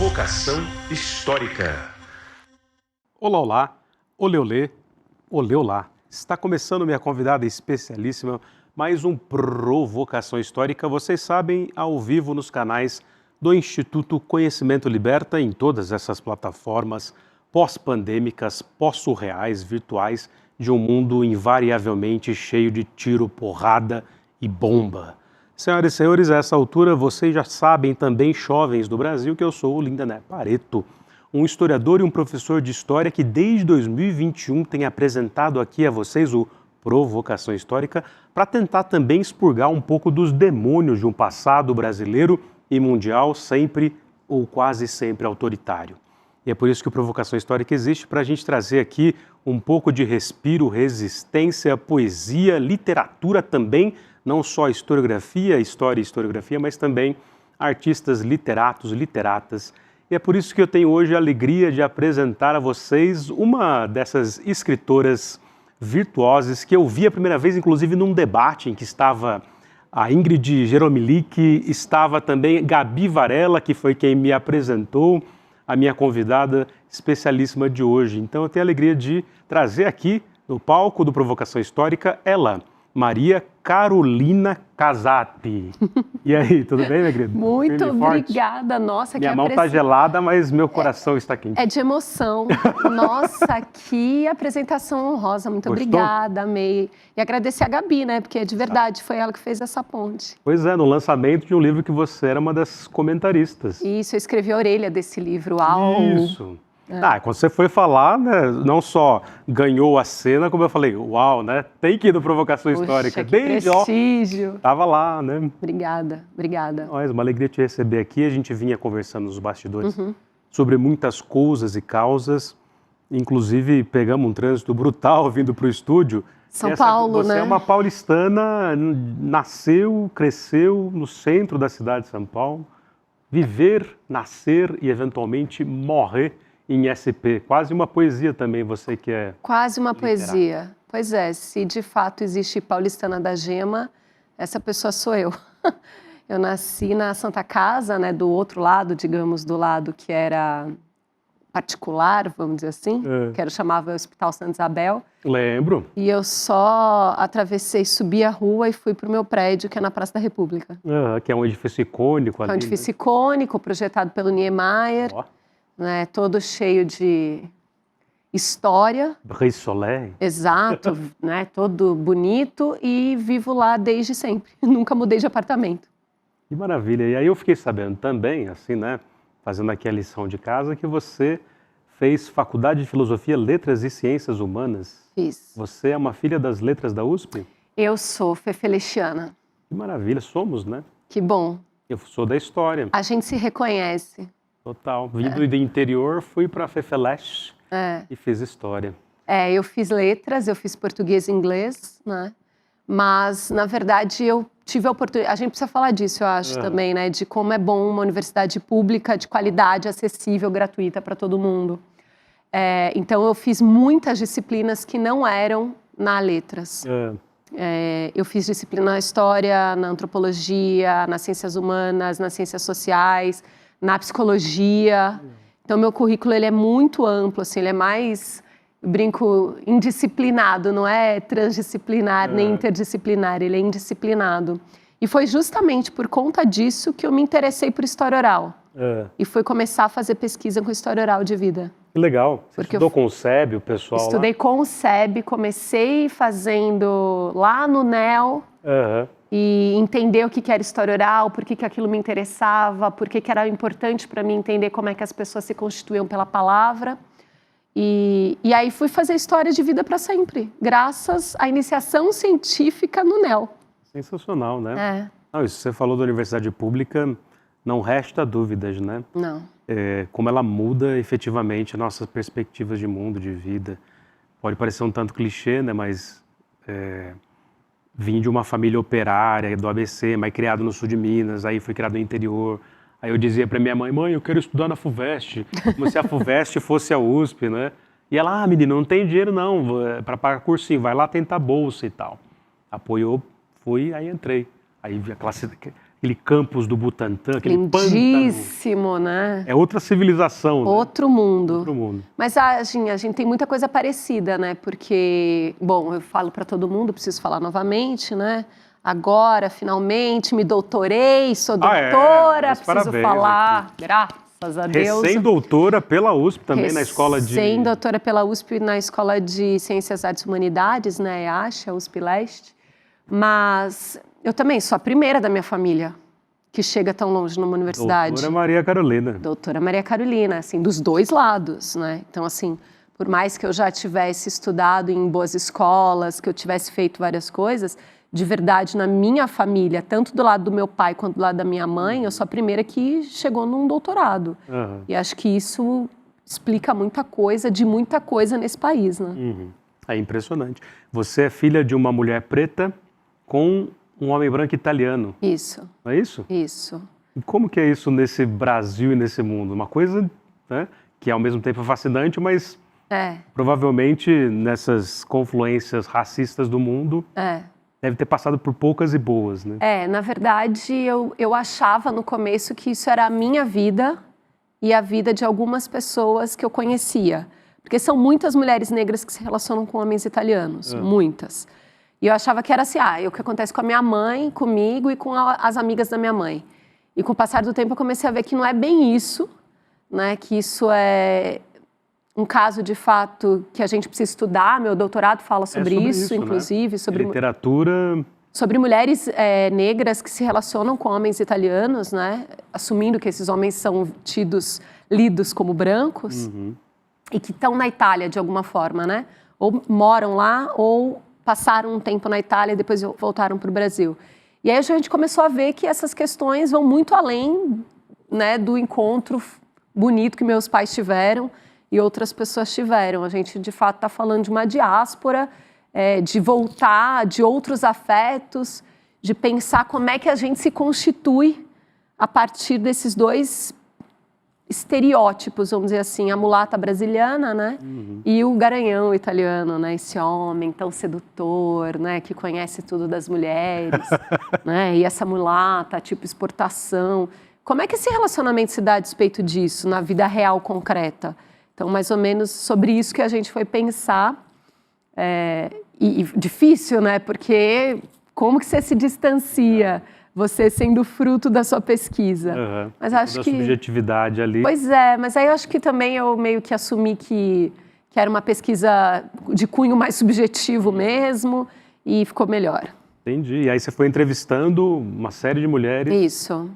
Provocação Histórica. Olá, olá, olê, olê, olê, olá. Está começando minha convidada especialíssima, mais um Provocação Histórica, vocês sabem, ao vivo nos canais do Instituto Conhecimento Liberta, em todas essas plataformas pós-pandêmicas, pós-surreais, virtuais, de um mundo invariavelmente cheio de tiro, porrada e bomba. Senhoras e senhores, a essa altura vocês já sabem também, jovens do Brasil, que eu sou o Lindané Pareto, um historiador e um professor de história que desde 2021 tem apresentado aqui a vocês o Provocação Histórica para tentar também expurgar um pouco dos demônios de um passado brasileiro e mundial sempre ou quase sempre autoritário. E é por isso que o Provocação Histórica existe, para a gente trazer aqui um pouco de respiro, resistência, poesia, literatura também, não só historiografia, história e historiografia, mas também artistas, literatos, literatas. E é por isso que eu tenho hoje a alegria de apresentar a vocês uma dessas escritoras virtuosas que eu vi a primeira vez, inclusive, num debate em que estava a Ingrid Geromilic, estava também Gabi Varela, que foi quem me apresentou, a minha convidada especialíssima de hoje. Então eu tenho a alegria de trazer aqui no palco do Provocação Histórica ela, Maria Carolina Casati. E aí, tudo bem, minha querida? Muito obrigada, nossa, minha mão está gelada, mas meu coração está quente. É de emoção. Nossa, que apresentação honrosa, muito Gostou? Obrigada, amei. E agradecer a Gabi, né, porque de verdade foi ela que fez essa ponte. Pois é, no lançamento de um livro que você era uma das comentaristas. Isso, eu escrevi a orelha desse livro, Au. Isso. Quando você foi falar, né, não só ganhou a cena, como eu falei, uau, né? Tem que ir no Provocação Histórica. Que desde prestígio. Tava lá, né? Obrigada. Mas uma alegria te receber aqui. A gente vinha conversando nos bastidores sobre muitas coisas e causas. Inclusive, pegamos um trânsito brutal vindo para o estúdio. São Paulo, você né? Você é uma paulistana, nasceu, cresceu no centro da cidade de São Paulo. Viver, nascer e eventualmente morrer em SP, quase uma poesia também, você que é... Quase uma literário. poesia. Pois é, se de fato existe paulistana da gema, essa pessoa sou eu. Eu nasci na Santa Casa, né, do outro lado, digamos, do lado que era particular, vamos dizer assim, que era, chamava Hospital Santa Isabel. Lembro. E eu só atravessei, subi a rua e fui para o meu prédio, que é na Praça da República. Que é um edifício icônico ali. É um edifício icônico, projetado pelo Niemeyer. Né, todo cheio de história. Brise Soleil. Exato, né, todo bonito e vivo lá desde sempre. Nunca mudei de apartamento. Que maravilha. E aí eu fiquei sabendo também, assim, né, fazendo aqui a lição de casa, que você fez Faculdade de Filosofia, Letras e Ciências Humanas. Fiz. Você é uma filha das letras da USP? Eu sou fefelechiana. Que maravilha, somos, né? Que bom. Eu sou da história. A gente se reconhece. Total. Vindo do interior, fui para a Fefeleche e fiz história. Eu fiz letras, eu fiz português e inglês, né? Mas, na verdade, eu tive a oportunidade... A gente precisa falar disso, eu acho, também, né? De como é bom uma universidade pública, de qualidade, acessível, gratuita para todo mundo. Então, eu fiz muitas disciplinas que não eram na letras. Eu fiz disciplina na história, na antropologia, nas ciências humanas, nas ciências sociais, na psicologia. Então, meu currículo ele é muito amplo, assim, ele é mais, eu brinco, indisciplinado, não é transdisciplinar nem interdisciplinar, ele é indisciplinado. E foi justamente por conta disso que eu me interessei por história oral. E fui começar a fazer pesquisa com história oral de vida. Que legal. Você Porque estudou com o SEB, o pessoal lá? Estudei com o SEB, comecei fazendo lá no NEL. E entender o que era história oral, por que aquilo me interessava, por que era importante para mim entender como é que as pessoas se constituíam pela palavra. E aí fui fazer história de vida para sempre, graças à iniciação científica no NEL. Sensacional, né? Não, isso você falou da universidade pública, não resta dúvidas, né? Não. Como ela muda efetivamente nossas perspectivas de mundo, de vida. Pode parecer um tanto clichê, né? Mas... vim de uma família operária do ABC, mas criado no sul de Minas, aí fui criado no interior. Aí eu dizia para minha mãe, eu quero estudar na FUVEST, como se a FUVEST fosse a USP, né? E ela, menino, não tem dinheiro não, para pagar cursinho, vai lá tentar bolsa e tal. Apoiou, fui, aí entrei. Aí vi aquele campus do Butantã, aquele pântano. Lindíssimo, né? É outra civilização, né? Outro mundo. Outro mundo. Mas a gente tem muita coisa parecida, né? Porque, bom, eu falo para todo mundo, preciso falar novamente, né? Agora, finalmente, me doutorei, sou doutora, preciso parabéns falar, aqui. graças a Deus. Recém-doutora pela USP também, na escola de... Recém-doutora pela USP, na Escola de Ciências, Artes e Humanidades, né? EASH, a USP Leste. Mas eu também sou a primeira da minha família que chega tão longe numa universidade. Doutora Maria Carolina. Doutora Maria Carolina, assim, dos dois lados, né? Então, assim, por mais que eu já tivesse estudado em boas escolas, que eu tivesse feito várias coisas, de verdade, na minha família, tanto do lado do meu pai quanto do lado da minha mãe, eu sou a primeira que chegou num doutorado. Uhum. E acho que isso explica muita coisa, de muita coisa nesse país, né? Uhum. É impressionante. Você é filha de uma mulher preta com um homem branco italiano. Isso. Não é isso? Isso. E como que é isso nesse Brasil e nesse mundo? Uma coisa, né, que ao mesmo tempo é fascinante, mas provavelmente nessas confluências racistas do mundo deve ter passado por poucas e boas, né? Na verdade, eu achava no começo que isso era a minha vida e a vida de algumas pessoas que eu conhecia. Porque são muitas mulheres negras que se relacionam com homens italianos, muitas. E eu achava que era assim, o que acontece com a minha mãe, comigo e com as amigas da minha mãe. E com o passar do tempo eu comecei a ver que não é bem isso, né? Que isso é um caso de fato que a gente precisa estudar. Meu doutorado fala sobre isso, inclusive. Né? Sobre literatura... Sobre mulheres negras que se relacionam com homens italianos, né? Assumindo que esses homens são lidos como brancos. E que estão na Itália de alguma forma, né? Ou moram lá ou passaram um tempo na Itália e depois voltaram para o Brasil. E aí a gente começou a ver que essas questões vão muito além, né, do encontro bonito que meus pais tiveram e outras pessoas tiveram. A gente, de fato, está falando de uma diáspora, de voltar, de outros afetos, de pensar como é que a gente se constitui a partir desses dois estereótipos, vamos dizer assim, a mulata brasiliana, né? E o garanhão italiano, né? Esse homem tão sedutor, né? Que conhece tudo das mulheres, né? E essa mulata, tipo exportação. Como é que esse relacionamento se dá a despeito disso, na vida real, concreta? Então, mais ou menos sobre isso que a gente foi pensar. E difícil, né? Porque como que você se distancia? Você sendo fruto da sua pesquisa. Mas acho que... subjetividade ali. Pois é, mas aí eu acho que também eu meio que assumi que era uma pesquisa de cunho mais subjetivo mesmo e ficou melhor. Entendi. E aí você foi entrevistando uma série de mulheres. Isso.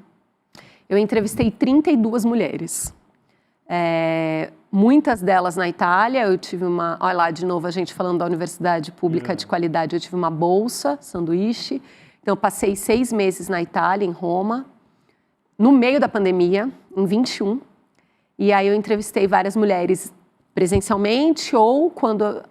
Eu entrevistei 32 mulheres. Muitas delas na Itália. Eu tive uma... Olha lá, de novo, a gente falando da Universidade Pública de Qualidade. Eu tive uma bolsa, sanduíche. Então, eu passei 6 meses na Itália, em Roma, no meio da pandemia, em 21. E aí eu entrevistei várias mulheres presencialmente ou quando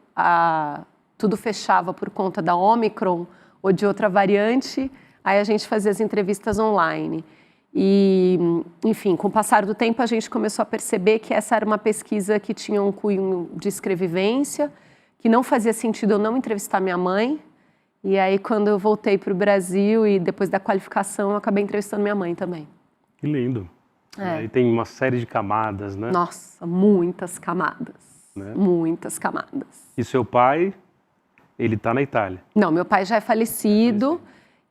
tudo fechava por conta da Omicron ou de outra variante, aí a gente fazia as entrevistas online. E, enfim, com o passar do tempo, a gente começou a perceber que essa era uma pesquisa que tinha um cunho de escrevivência, que não fazia sentido eu não entrevistar minha mãe. E aí, quando eu voltei para o Brasil e depois da qualificação, eu acabei entrevistando minha mãe também. Que lindo. E tem uma série de camadas, né? Nossa, muitas camadas. Né? Muitas camadas. E seu pai, ele está na Itália? Não, meu pai já é falecido.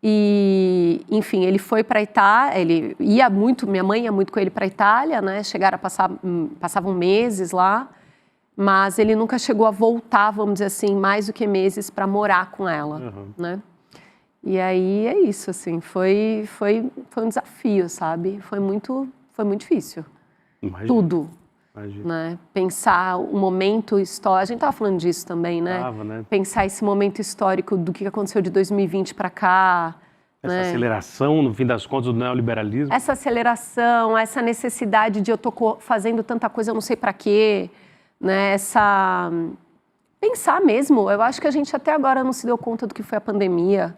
E, enfim, ele foi para a Itália, ele ia muito, minha mãe ia muito com ele para a Itália, né? Passavam meses lá. Mas ele nunca chegou a voltar, vamos dizer assim, mais do que meses para morar com ela, né? E aí é isso, assim, foi um desafio, sabe? Foi muito difícil. Imagina. Tudo. Imagina. Né? Pensar o momento histórico, a gente estava falando disso também, né? Né? Pensar esse momento histórico do que aconteceu de 2020 para cá. Essa aceleração, no fim das contas, do neoliberalismo. Essa aceleração, essa necessidade de eu tô fazendo tanta coisa, eu não sei para quê. Né, pensar mesmo, eu acho que a gente até agora não se deu conta do que foi a pandemia.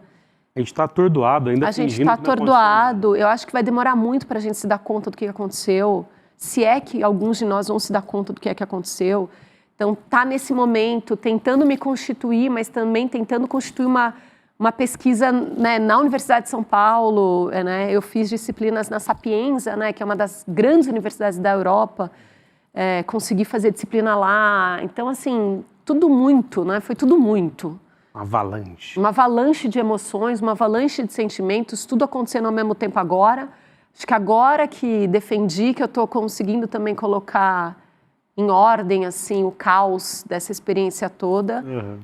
A gente está atordoado ainda. A gente está atordoado, eu acho que vai demorar muito para a gente se dar conta do que aconteceu, se é que alguns de nós vão se dar conta do que é que aconteceu. Então, tá nesse momento, tentando me constituir, mas também tentando constituir uma pesquisa, né, na Universidade de São Paulo, né, eu fiz disciplinas na Sapienza, né, que é uma das grandes universidades da Europa, consegui fazer disciplina lá. Então, assim, tudo muito, né, foi tudo muito. Uma avalanche de emoções, uma avalanche de sentimentos, tudo acontecendo ao mesmo tempo agora. Acho que agora que defendi, que eu estou conseguindo também colocar em ordem, assim, o caos dessa experiência toda.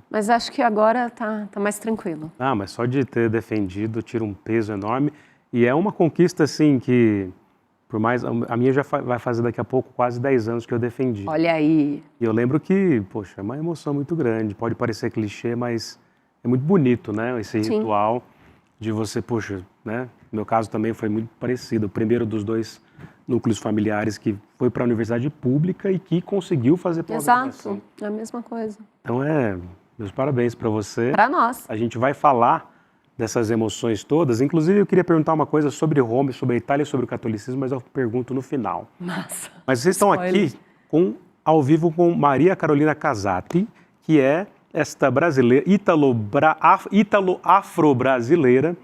Mas acho que agora tá mais tranquilo. Ah, mas só de ter defendido tira um peso enorme. E é uma conquista, assim, que, por mais... A minha já vai fazer daqui a pouco quase 10 anos que eu defendi. Olha aí. E eu lembro que, poxa, é uma emoção muito grande. Pode parecer clichê, mas é muito bonito, né? Esse ritual de você, poxa, né? No meu caso também foi muito parecido. O primeiro dos 2 núcleos familiares que foi para a universidade pública e que conseguiu fazer pós-graduação. Exato, é a mesma coisa. Então, meus parabéns para você. Para nós. A gente vai falar dessas emoções todas. Inclusive, eu queria perguntar uma coisa sobre Roma, sobre a Itália e sobre o catolicismo, mas eu pergunto no final. Massa. Mas vocês estão aqui ao vivo com Maria Carolina Casati, que é esta brasileira, ítalo-afro-brasileira,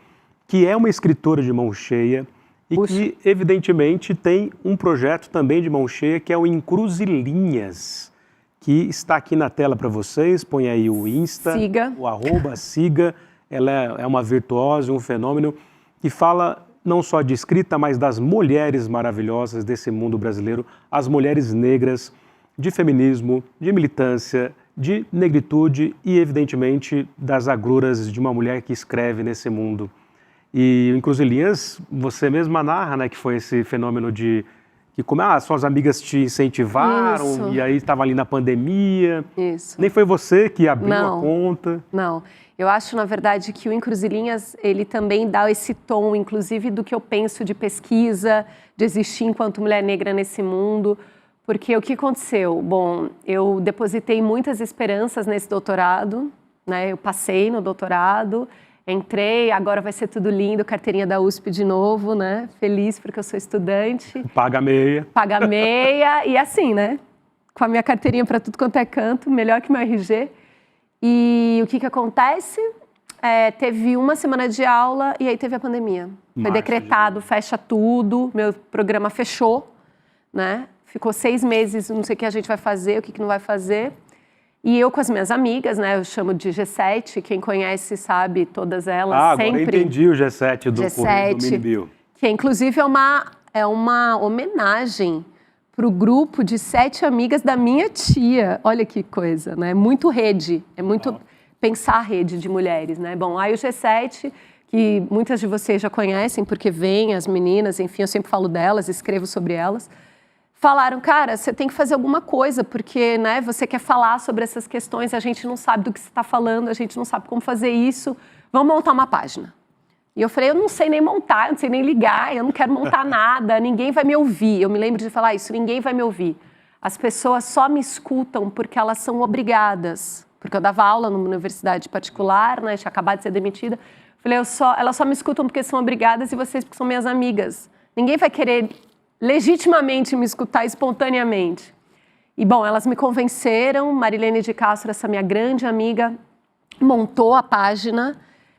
que é uma escritora de mão cheia e que, evidentemente, tem um projeto também de mão cheia, que é o Encruzilhinhas, que está aqui na tela para vocês. Põe aí o Insta, o @ siga. Ela é uma virtuosa, um fenômeno, que fala não só de escrita, mas das mulheres maravilhosas desse mundo brasileiro, as mulheres negras, de feminismo, de militância, de negritude e, evidentemente, das agruras de uma mulher que escreve nesse mundo. E o Encruzilhinhas, você mesma narra, né, que foi esse fenômeno de que como suas amigas te incentivaram e aí estava ali na pandemia. Isso. Nem foi você que abriu a conta. Não. Eu acho, na verdade, que o Encruzilhinhas, ele também dá esse tom, inclusive, do que eu penso de pesquisa, de existir enquanto mulher negra nesse mundo. Porque o que aconteceu? Bom, eu depositei muitas esperanças nesse doutorado, né? Eu passei no doutorado, entrei, agora vai ser tudo lindo, carteirinha da USP de novo, né? Feliz porque eu sou estudante. Paga meia. Paga meia e assim, né? Com a minha carteirinha para tudo quanto é canto, melhor que meu RG. E o que acontece? Teve uma semana de aula e aí teve a pandemia. Foi decretado, fecha tudo, meu programa fechou, né? Ficou 6 meses, não sei o que a gente vai fazer, o que não vai fazer. E eu com as minhas amigas, né? Eu chamo de G7, quem conhece sabe, todas elas sempre. Agora eu entendi o G7 do Correio do Minibio. Que inclusive é uma homenagem para o grupo de 7 amigas da minha tia. Olha que coisa, né? Muito rede, é muito pensar a rede de mulheres, né? Bom, aí o G7, que muitas de vocês já conhecem, porque vêm as meninas, enfim, eu sempre falo delas, escrevo sobre elas. Falaram, cara, você tem que fazer alguma coisa, porque, né, você quer falar sobre essas questões, a gente não sabe do que você está falando, a gente não sabe como fazer isso, vamos montar uma página. E eu falei, eu não sei nem montar, eu não sei nem ligar, eu não quero montar nada, ninguém vai me ouvir. Eu me lembro de falar isso, ninguém vai me ouvir. As pessoas só me escutam porque elas são obrigadas. Porque eu dava aula numa universidade particular, né, tinha acabado de ser demitida. Falei, elas só me escutam porque são obrigadas e vocês porque são minhas amigas. Ninguém vai querer legitimamente me escutar espontaneamente. E, bom, elas me convenceram, Marilene de Castro, essa minha grande amiga, montou a página,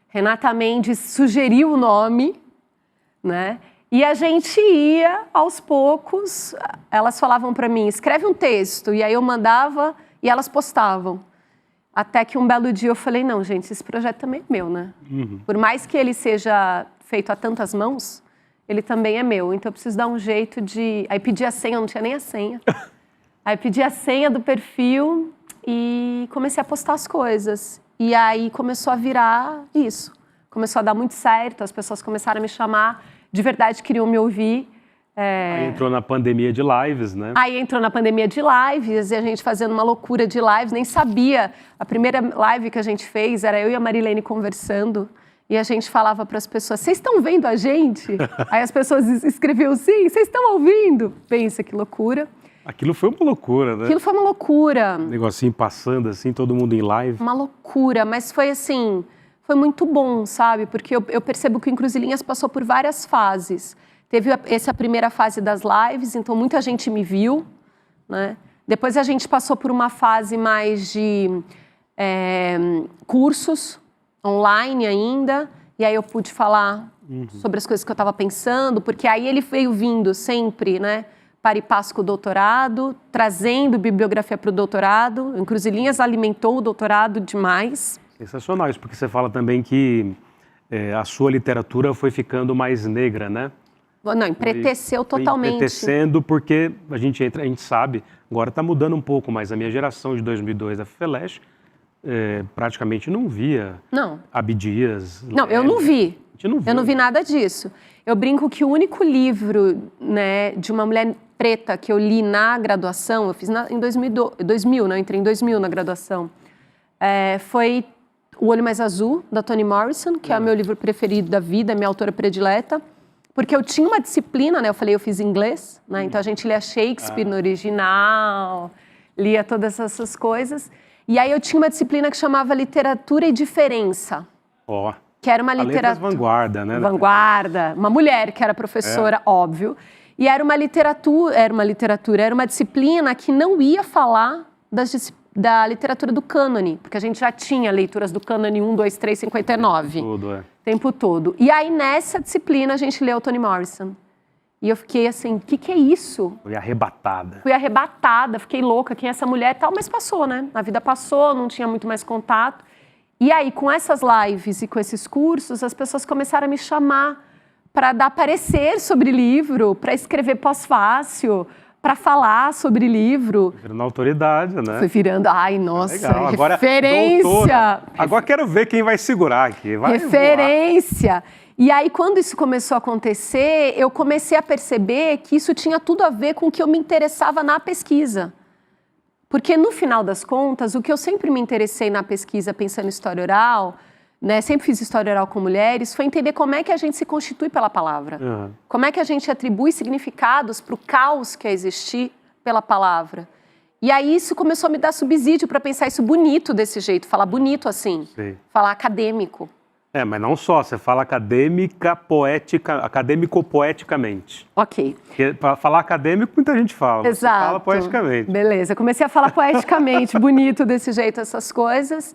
Renata Mendes sugeriu o nome, né? E a gente ia, aos poucos, elas falavam para mim, escreve um texto, e aí eu mandava e elas postavam. Até que um belo dia eu falei, não, gente, esse projeto também é meu, né? Por mais que ele seja feito a tantas mãos, ele também é meu, então eu preciso dar um jeito de... Aí pedi a senha, eu não tinha nem a senha. Aí pedi a senha do perfil e comecei a postar as coisas. E aí começou a virar isso. Começou a dar muito certo, as pessoas começaram a me chamar, de verdade queriam me ouvir. Aí entrou na pandemia de lives, né? Aí entrou na pandemia de lives, e a gente fazendo uma loucura de lives, nem sabia. A primeira live que a gente fez era eu e a Marilene conversando. E a gente falava para as pessoas, vocês estão vendo a gente? Aí as pessoas escreviam, sim, vocês estão ouvindo? Pensa que loucura. Aquilo foi uma loucura, né? Aquilo foi uma loucura. Um negocinho passando assim, todo mundo em live. Uma loucura, mas foi assim, foi muito bom, sabe? Porque eu percebo que o Encruzilhinhas passou por várias fases. Teve essa primeira fase das lives, então muita gente me viu, né? Depois a gente passou por uma fase mais de cursos. online ainda, e aí eu pude falar sobre as coisas que eu estava pensando, porque aí ele veio vindo sempre, né, para e passo com o doutorado, trazendo bibliografia para o doutorado. O Encruzilhinhas alimentou o doutorado demais. Sensacional isso, porque você fala também que a sua literatura foi ficando mais negra, né? Não, empreteceu totalmente. Foi empretecendo porque a gente sabe, agora está mudando um pouco, mas a minha geração de 2002 da FEFELESH praticamente não via Abdias. Não, eu não vi. A gente não viu. Eu não vi nada disso. Eu brinco que o único livro, né, de uma mulher preta que eu li na graduação, eu fiz em 2000, né, eu entrei em 2000 na graduação, foi O Olho Mais Azul, da Toni Morrison, que é o meu livro preferido da vida, minha autora predileta, porque eu tinha uma disciplina, né, eu falei, eu fiz inglês, né, então a gente lia Shakespeare no original, lia todas essas coisas, e aí eu tinha uma disciplina que chamava Literatura e Diferença. Que era uma literatura... vanguarda, né? Vanguarda. Uma mulher que era professora, óbvio. E era uma disciplina que não ia falar da literatura do cânone, porque a gente já tinha leituras do cânone 1, 2, 3, 59. Tudo, Tempo todo. E aí, nessa disciplina, a gente leu Toni Morrison. E eu fiquei assim, o que é isso? Fui arrebatada. Fui arrebatada, fiquei louca, quem é essa mulher e tal, mas passou, né? A vida passou, não tinha muito mais contato. E aí, com essas lives e com esses cursos, as pessoas começaram a me chamar para dar parecer sobre livro, para escrever pós-fácil, para falar sobre livro. Virando autoridade, né? Foi virando, ai, nossa, legal. Agora, referência. Doutora. Agora quero ver quem vai segurar aqui. Vai referência. Voar. E aí, quando isso começou a acontecer, eu comecei a perceber que isso tinha tudo a ver com o que eu me interessava na pesquisa. Porque, no final das contas, o que eu sempre me interessei na pesquisa, pensando em história oral, né, sempre fiz história oral com mulheres, foi entender como é que a gente se constitui pela palavra. Como é que a gente atribui significados para o caos que é existir pela palavra. E aí isso começou a me dar subsídio para pensar isso bonito desse jeito, falar bonito assim, falar acadêmico. Mas não só, você fala acadêmico-poeticamente. Ok. Porque para falar acadêmico, muita gente fala. Exato. Você fala poeticamente. Beleza, comecei a falar poeticamente, bonito desse jeito, essas coisas.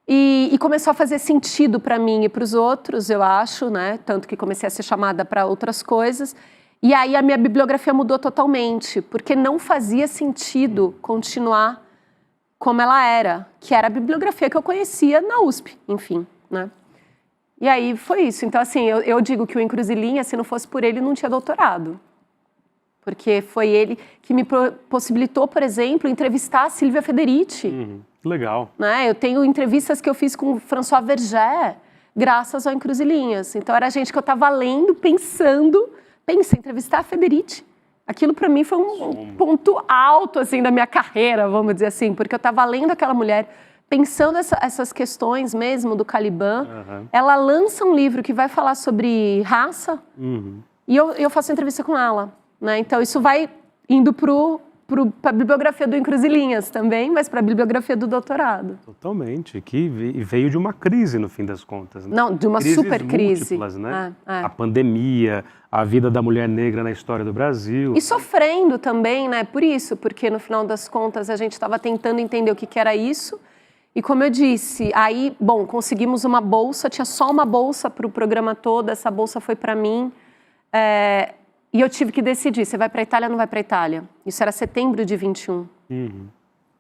E começou a fazer sentido para mim e para os outros, eu acho, né? Tanto que comecei a ser chamada para outras coisas. E aí a minha bibliografia mudou totalmente, porque não fazia sentido continuar como ela era, que era a bibliografia que eu conhecia na USP, enfim, né? E aí foi isso. Então, assim, eu digo que o Encruzilhinhas, se não fosse por ele, não tinha doutorado. Porque foi ele que me possibilitou, por exemplo, entrevistar a Silvia Federici. Legal. Né? Eu tenho entrevistas que eu fiz com o François Verger, graças ao Encruzilhinhas. Então, era gente que eu estava lendo, pensando, entrevistar a Federici. Aquilo, para mim, foi um ponto alto, assim, da minha carreira, vamos dizer assim, porque eu estava lendo aquela mulher, pensando essas questões mesmo do Caliban. Ela lança um livro que vai falar sobre raça e eu faço entrevista com ela. Né? Então, isso vai indo para a bibliografia do Encruzilhinhas também, mas para a bibliografia do doutorado. Totalmente, que veio de uma crise, no fim das contas. Né? Não, de uma super crise. Múltiplas, né? A pandemia, a vida da mulher negra na história do Brasil. E sofrendo também, né? Por isso, porque no final das contas a gente estava tentando entender o que era isso. E como eu disse, aí, bom, conseguimos uma bolsa, tinha só uma bolsa para o programa todo, essa bolsa foi para mim. E eu tive que decidir, você vai para a Itália ou não vai para a Itália? Isso era setembro de 21.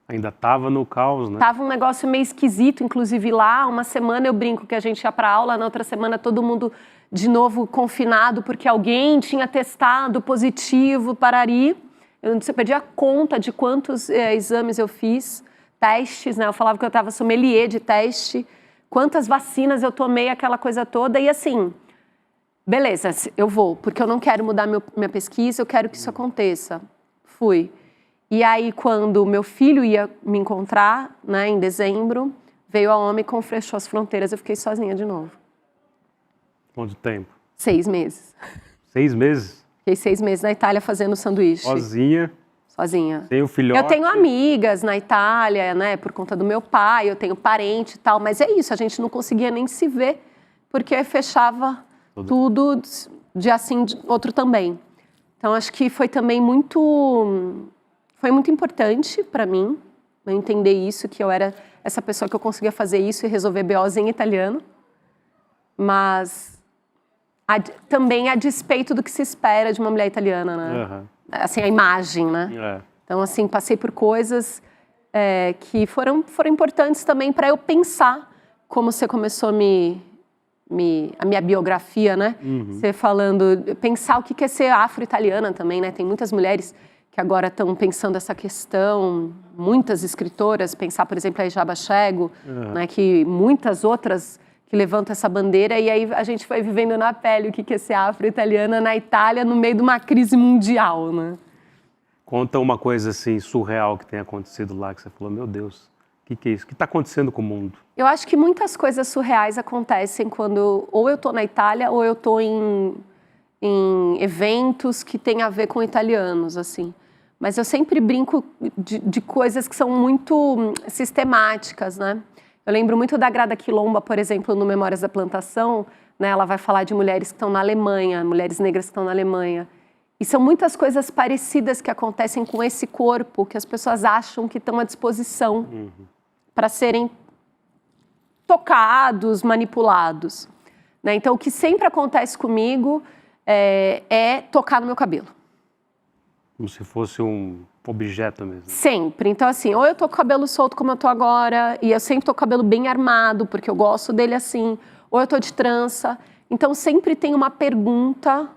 Ainda estava no caos, né? Tava um negócio meio esquisito, inclusive lá, uma semana eu brinco que a gente ia para aula, na outra semana todo mundo de novo confinado porque alguém tinha testado positivo, parari. Eu perdi a conta de quantos exames eu fiz, testes, né? Eu falava que eu estava sommelier de teste, quantas vacinas eu tomei, aquela coisa toda, e assim... Beleza, eu vou, porque eu não quero mudar minha pesquisa, eu quero que isso aconteça. Fui. E aí, quando meu filho ia me encontrar, né, em dezembro, veio a Ômicron, fechou as fronteiras, eu fiquei sozinha de novo. Quanto tempo? 6 meses. 6 meses? Fiquei 6 meses na Itália fazendo sanduíche. Sozinha? Sozinha. Tem o filhote? Eu tenho amigas na Itália, né, por conta do meu pai, eu tenho parente e tal, mas é isso, a gente não conseguia nem se ver, porque fechava... Tudo de assim, outro também. Então, acho que foi também muito importante para mim, eu entender isso, que eu era essa pessoa que eu conseguia fazer isso e resolver BOs em italiano, mas também a despeito do que se espera de uma mulher italiana, né? Aham. Assim, a imagem, né? É. Então, assim, passei por coisas que foram importantes também para eu pensar como você começou a minha biografia, né? Você falando, pensar o que é ser afro-italiana também, né? Tem muitas mulheres que agora estão pensando essa questão, muitas escritoras, pensar, por exemplo, a Ijaba Chego, né? Que muitas outras que levantam essa bandeira, e aí a gente foi vivendo na pele o que é ser afro-italiana na Itália no meio de uma crise mundial, né? Conta uma coisa assim surreal que tem acontecido lá, que você falou, meu Deus, o que é isso? O que está acontecendo com o mundo? Eu acho que muitas coisas surreais acontecem quando ou eu estou na Itália ou eu estou em eventos que têm a ver com italianos, assim. Mas eu sempre brinco de coisas que são muito sistemáticas, né? Eu lembro muito da Grada Quilomba, por exemplo, no Memórias da Plantação, né? Ela vai falar de mulheres que estão na Alemanha, mulheres negras que estão na Alemanha. E são muitas coisas parecidas que acontecem com esse corpo que as pessoas acham que estão à disposição para serem tocados, manipulados, né? Então, o que sempre acontece comigo é tocar no meu cabelo. Como se fosse um objeto mesmo. Sempre. Então, assim, ou eu tô com o cabelo solto como eu tô agora, e eu sempre tô com o cabelo bem armado, porque eu gosto dele assim, ou eu tô de trança. Então, sempre tem uma pergunta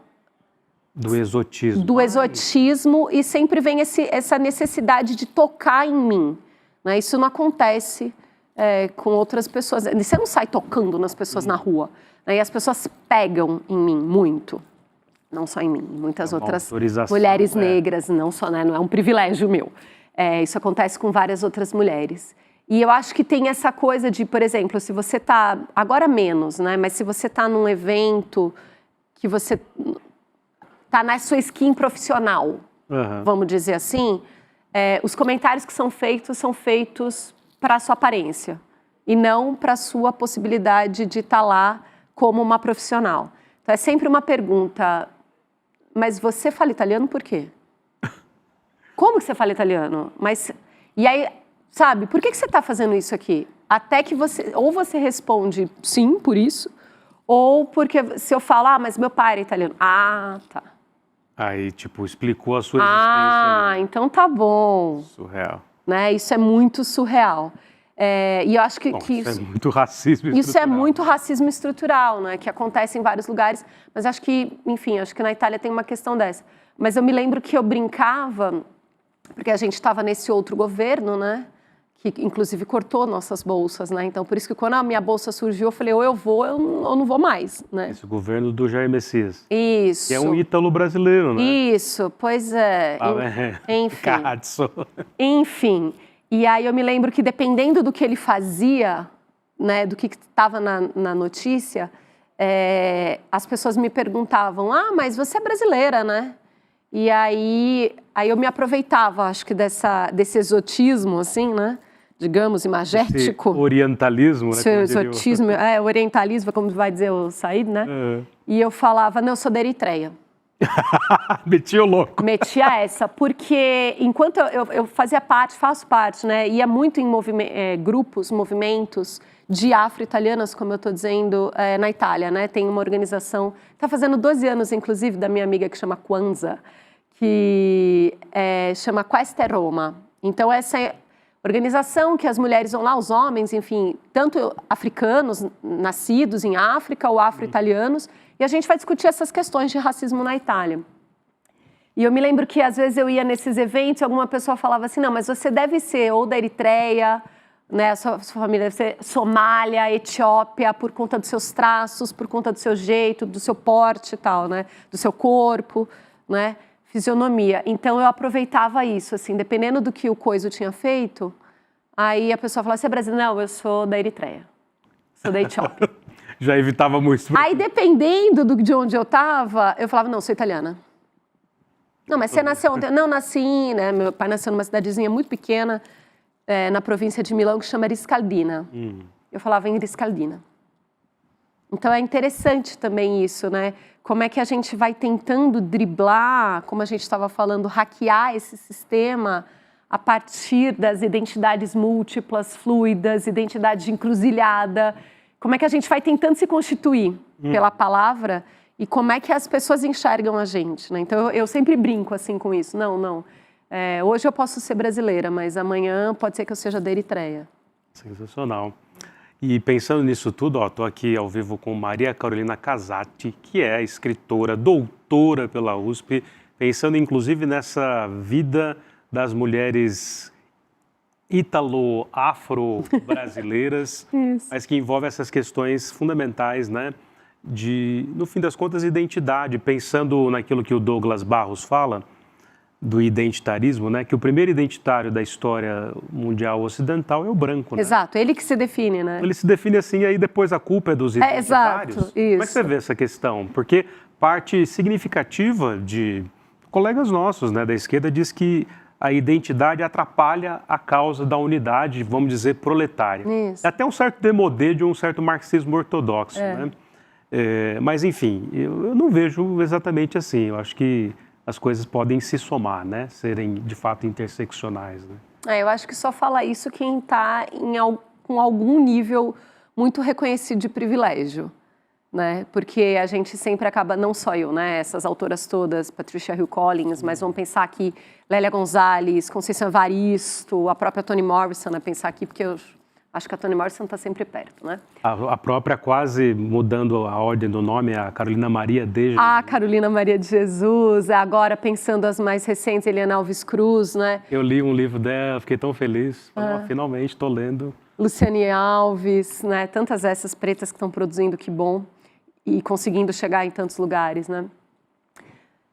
do exotismo. Do exotismo, e sempre vem essa necessidade de tocar em mim, né? Isso não acontece com outras pessoas. Você não sai tocando nas pessoas na rua, né? E as pessoas pegam em mim muito. Não só em mim, muitas outras mulheres negras, não só, né? Não é um privilégio meu. Isso acontece com várias outras mulheres. E eu acho que tem essa coisa de, por exemplo, se você está, agora menos, né? Mas se você está num evento que você está na sua skin profissional, vamos dizer assim, os comentários que são feitos para a sua aparência e não para a sua possibilidade de estar lá como uma profissional. Então é sempre uma pergunta, mas você fala italiano por quê? Como que você fala italiano? E aí, sabe, por que você está fazendo isso aqui? Até que ou você responde sim, por isso, ou porque se eu falar, mas meu pai era italiano. Ah, tá. Aí, tipo, explicou a sua existência. Ah, então tá bom. Surreal. Né? Isso é muito surreal. E eu acho que isso é muito racismo estrutural. Isso é muito racismo estrutural, né? Que acontece em vários lugares. Mas acho que, enfim, acho que na Itália tem uma questão dessa. Mas eu me lembro que eu brincava, porque a gente estava nesse outro governo, né? Que inclusive cortou nossas bolsas, né? Então, por isso que quando a minha bolsa surgiu, eu falei, ou eu vou, ou não vou mais, né? Esse governo do Jair Messias. Isso. Que é um ítalo brasileiro, né? Isso, pois é. Enfim. Cazzo. Enfim. E aí eu me lembro que dependendo do que ele fazia, né, do que estava na notícia, as pessoas me perguntavam, mas você é brasileira, né? E aí eu me aproveitava, acho que desse exotismo, assim, né? Digamos, imagético. Esse orientalismo, né? Esse exotismo, orientalismo, como vai dizer o Said, né? E eu falava, não, eu sou da Eritreia. Metia o louco. Metia essa, porque enquanto eu fazia parte, faço parte, né? Ia muito em grupos, movimentos de afro-italianas, como eu estou dizendo, na Itália, né? Tem uma organização, está fazendo 12 anos, inclusive, da minha amiga que chama Kwanzaa, que chama Questa è Roma. Então, essa organização que as mulheres vão lá, os homens, enfim, tanto africanos, nascidos em África, ou afro-italianos, e a gente vai discutir essas questões de racismo na Itália. E eu me lembro que, às vezes, eu ia nesses eventos e alguma pessoa falava assim, não, mas você deve ser ou da Eritreia, né, a sua família deve ser Somália, Etiópia, por conta dos seus traços, por conta do seu jeito, do seu porte e tal, né, do seu corpo, né, fisionomia. Então, eu aproveitava isso, assim, dependendo do que o coiso tinha feito, aí a pessoa falava, você é brasileira? Não, eu sou da Eritreia, sou da Etiópia. Já evitava muito. Aí, dependendo de onde eu estava, eu falava, não, sou italiana. Não, mas você nasceu ontem? Não, nasci, né? Meu pai nasceu numa cidadezinha muito pequena, na província de Milão, que chama Riscaldina. Eu falava em Riscaldina. Então, é interessante também isso, né? Como é que a gente vai tentando driblar, como a gente estava falando, hackear esse sistema a partir das identidades múltiplas, fluidas, identidade de encruzilhada, como é que a gente vai tentando se constituir pela palavra e como é que as pessoas enxergam a gente, né? Então, eu sempre brinco assim com isso. Não. Hoje eu posso ser brasileira, mas amanhã pode ser que eu seja da Eritreia. Sensacional. E pensando nisso tudo, estou aqui ao vivo com Maria Carolina Casati, que é escritora, doutora pela USP, pensando inclusive nessa vida das mulheres ítalo-afro-brasileiras, mas que envolve essas questões fundamentais, né? De, no fim das contas, identidade, pensando naquilo que o Douglas Barros fala, do identitarismo, né? Que o primeiro identitário da história mundial ocidental é o branco, né? Exato, ele que se define, né? Ele se define assim, e aí depois a culpa é dos identitários. Exato, isso. Como é que você vê essa questão? Porque parte significativa de colegas nossos, né, da esquerda, diz que a identidade atrapalha a causa da unidade, vamos dizer, proletária. Isso. É até um certo demodê de um certo marxismo ortodoxo, né? Mas, enfim, eu não vejo exatamente assim. Eu acho que as coisas podem se somar, né? Serem, de fato, interseccionais, né? Eu acho que só fala isso quem está com algum nível muito reconhecido de privilégio, né? Porque a gente sempre acaba, não só eu, né? Essas autoras todas, Patricia Hill Collins, mas vamos pensar aqui, Lélia Gonzalez, Conceição Evaristo, a própria Toni Morrison, né? Pensar aqui, porque eu acho que a Toni Morrison está sempre perto, né? A própria, quase mudando a ordem do nome, a Carolina Maria de Jesus. A Carolina Maria de Jesus, agora pensando as mais recentes, Eliana Alves Cruz, né? Eu li um livro dela, fiquei tão feliz. Finalmente estou lendo. Luciane Alves, né? Tantas essas pretas que estão produzindo, que bom. E conseguindo chegar em tantos lugares, né?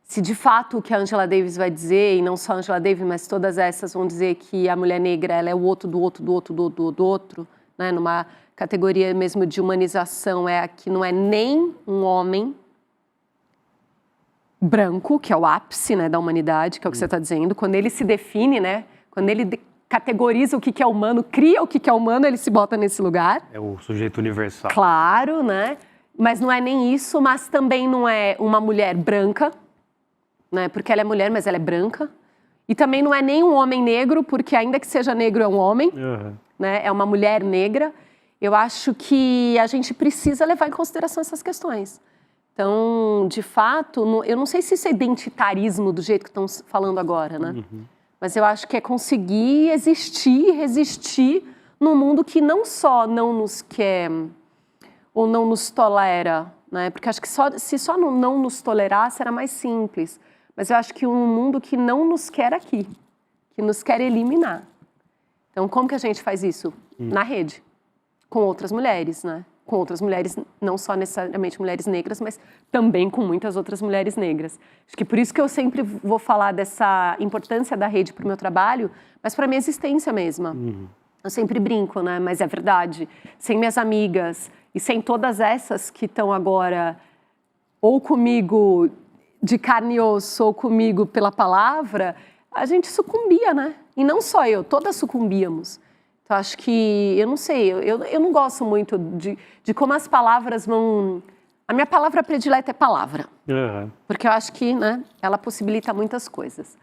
Se de fato o que a Angela Davis vai dizer, e não só a Angela Davis, mas todas essas vão dizer que a mulher negra ela é o outro do outro, do outro, do outro, né? Numa categoria mesmo de humanização, é a que não é nem um homem branco, que é o ápice, né, da humanidade, que é o que você está dizendo, quando ele se define, né? Quando ele categoriza o que é humano, cria o que é humano, ele se bota nesse lugar. É o sujeito universal. Claro, né? Mas não é nem isso, mas também não é uma mulher branca, né? Porque ela é mulher, mas ela é branca. E também não é nem um homem negro, porque ainda que seja negro é um homem, né? É uma mulher negra. Eu acho que a gente precisa levar em consideração essas questões. Então, de fato, eu não sei se isso é identitarismo do jeito que estão falando agora, né? Mas eu acho que é conseguir existir e resistir num mundo que não só não nos quer ou não nos tolera, né? Porque acho que se só não nos tolerasse era mais simples. Mas eu acho que um mundo que não nos quer aqui, que nos quer eliminar. Então, como que a gente faz isso? Na rede, com outras mulheres, né? Com outras mulheres, não só necessariamente mulheres negras, mas também com muitas outras mulheres negras. Acho que por isso que eu sempre vou falar dessa importância da rede para o meu trabalho, mas para a minha existência mesma. Eu sempre brinco, né? Mas é verdade. Sem minhas amigas e sem todas essas que estão agora ou comigo de carne e osso ou comigo pela palavra, a gente sucumbia, né? E não só eu, todas sucumbíamos. Então, acho que, eu não sei, eu não gosto muito de como as palavras vão... A minha palavra predileta é palavra. Porque eu acho que, né, ela possibilita muitas coisas.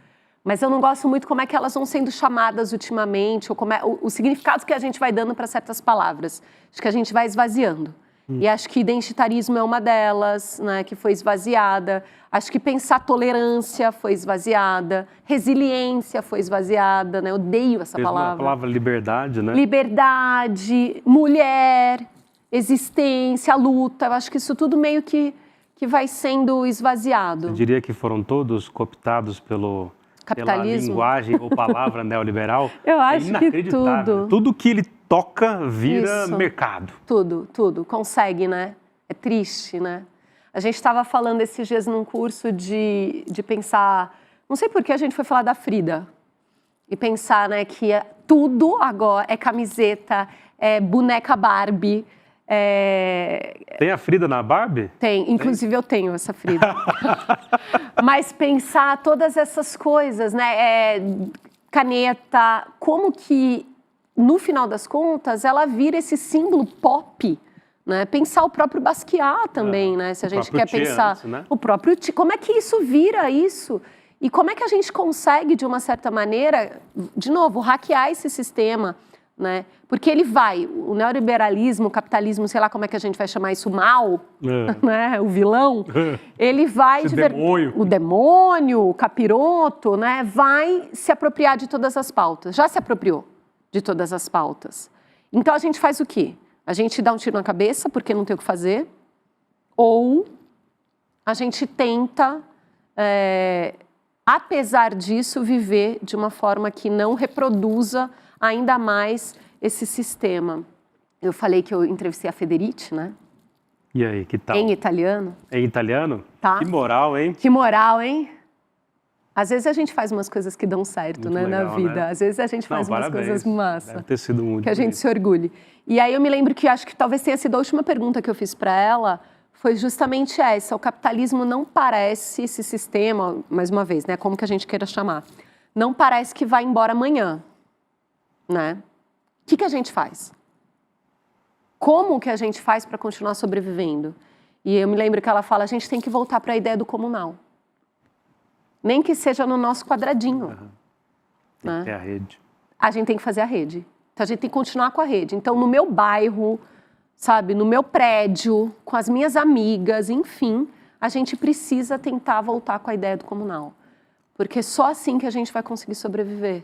Mas eu não gosto muito como é que elas vão sendo chamadas ultimamente, ou como o significado que a gente vai dando para certas palavras. Acho que a gente vai esvaziando. E acho que identitarismo é uma delas, né, que foi esvaziada. Acho que pensar tolerância foi esvaziada. Resiliência foi esvaziada, né? Eu odeio essa palavra. A palavra liberdade, né? Liberdade, mulher, existência, luta. Eu acho que isso tudo meio que vai sendo esvaziado. Eu diria que foram todos cooptados pela linguagem ou palavra neoliberal. Eu acho que tudo. Tudo que ele toca vira Isso. mercado. Tudo. Consegue, né? É triste, né? A gente estava falando esses dias num curso de pensar... Não sei por que a gente foi falar da Frida. E pensar, né, que tudo agora é camiseta, é boneca Barbie. Tem a Frida na Barbie? Tem. Inclusive eu tenho essa Frida. Mas pensar todas essas coisas, né? Caneta, como que... no final das contas, ela vira esse símbolo pop, né? Pensar o próprio Basquiat também, né? Se a gente quer pensar antes, né? o próprio... Como é que isso vira isso? E como é que a gente consegue, de uma certa maneira, de novo, hackear esse sistema, né? Porque o neoliberalismo, o capitalismo, sei lá como é que a gente vai chamar isso, o mal, né? O vilão, ele vai... O demônio, o capiroto, né? Vai se apropriar de todas as pautas. Já se apropriou de todas as pautas. Então, a gente faz o quê? A gente dá um tiro na cabeça porque não tem o que fazer, ou a gente tenta, apesar disso, viver de uma forma que não reproduza ainda mais esse sistema. Eu falei que eu entrevistei a Federici, né? E aí, que tal? Em italiano. Em italiano? Tá. Que moral, hein? Que moral, hein? Às vezes a gente faz umas coisas que dão certo, Muito né, legal, na vida. né? Às vezes a gente faz umas coisas massa. Deve ter sido muito que a gente bonito. se orgulhe. E aí eu me lembro que acho que talvez tenha sido a última pergunta que eu fiz para ela, foi justamente essa: o capitalismo não parece, esse sistema, mais uma vez, né, como que a gente queira chamar, não parece que vai embora amanhã, né? O que a gente faz? Como que a gente faz para continuar sobrevivendo? E eu me lembro que ela fala, a gente tem que voltar para a ideia do comunal. Nem que seja no nosso quadradinho. Tem né? que ter a rede. A gente tem que fazer a rede. Então, a gente tem que continuar com a rede. Então, no meu bairro, sabe, no meu prédio, com as minhas amigas, enfim, a gente precisa tentar voltar com a ideia do comunal. Porque só assim que a gente vai conseguir sobreviver.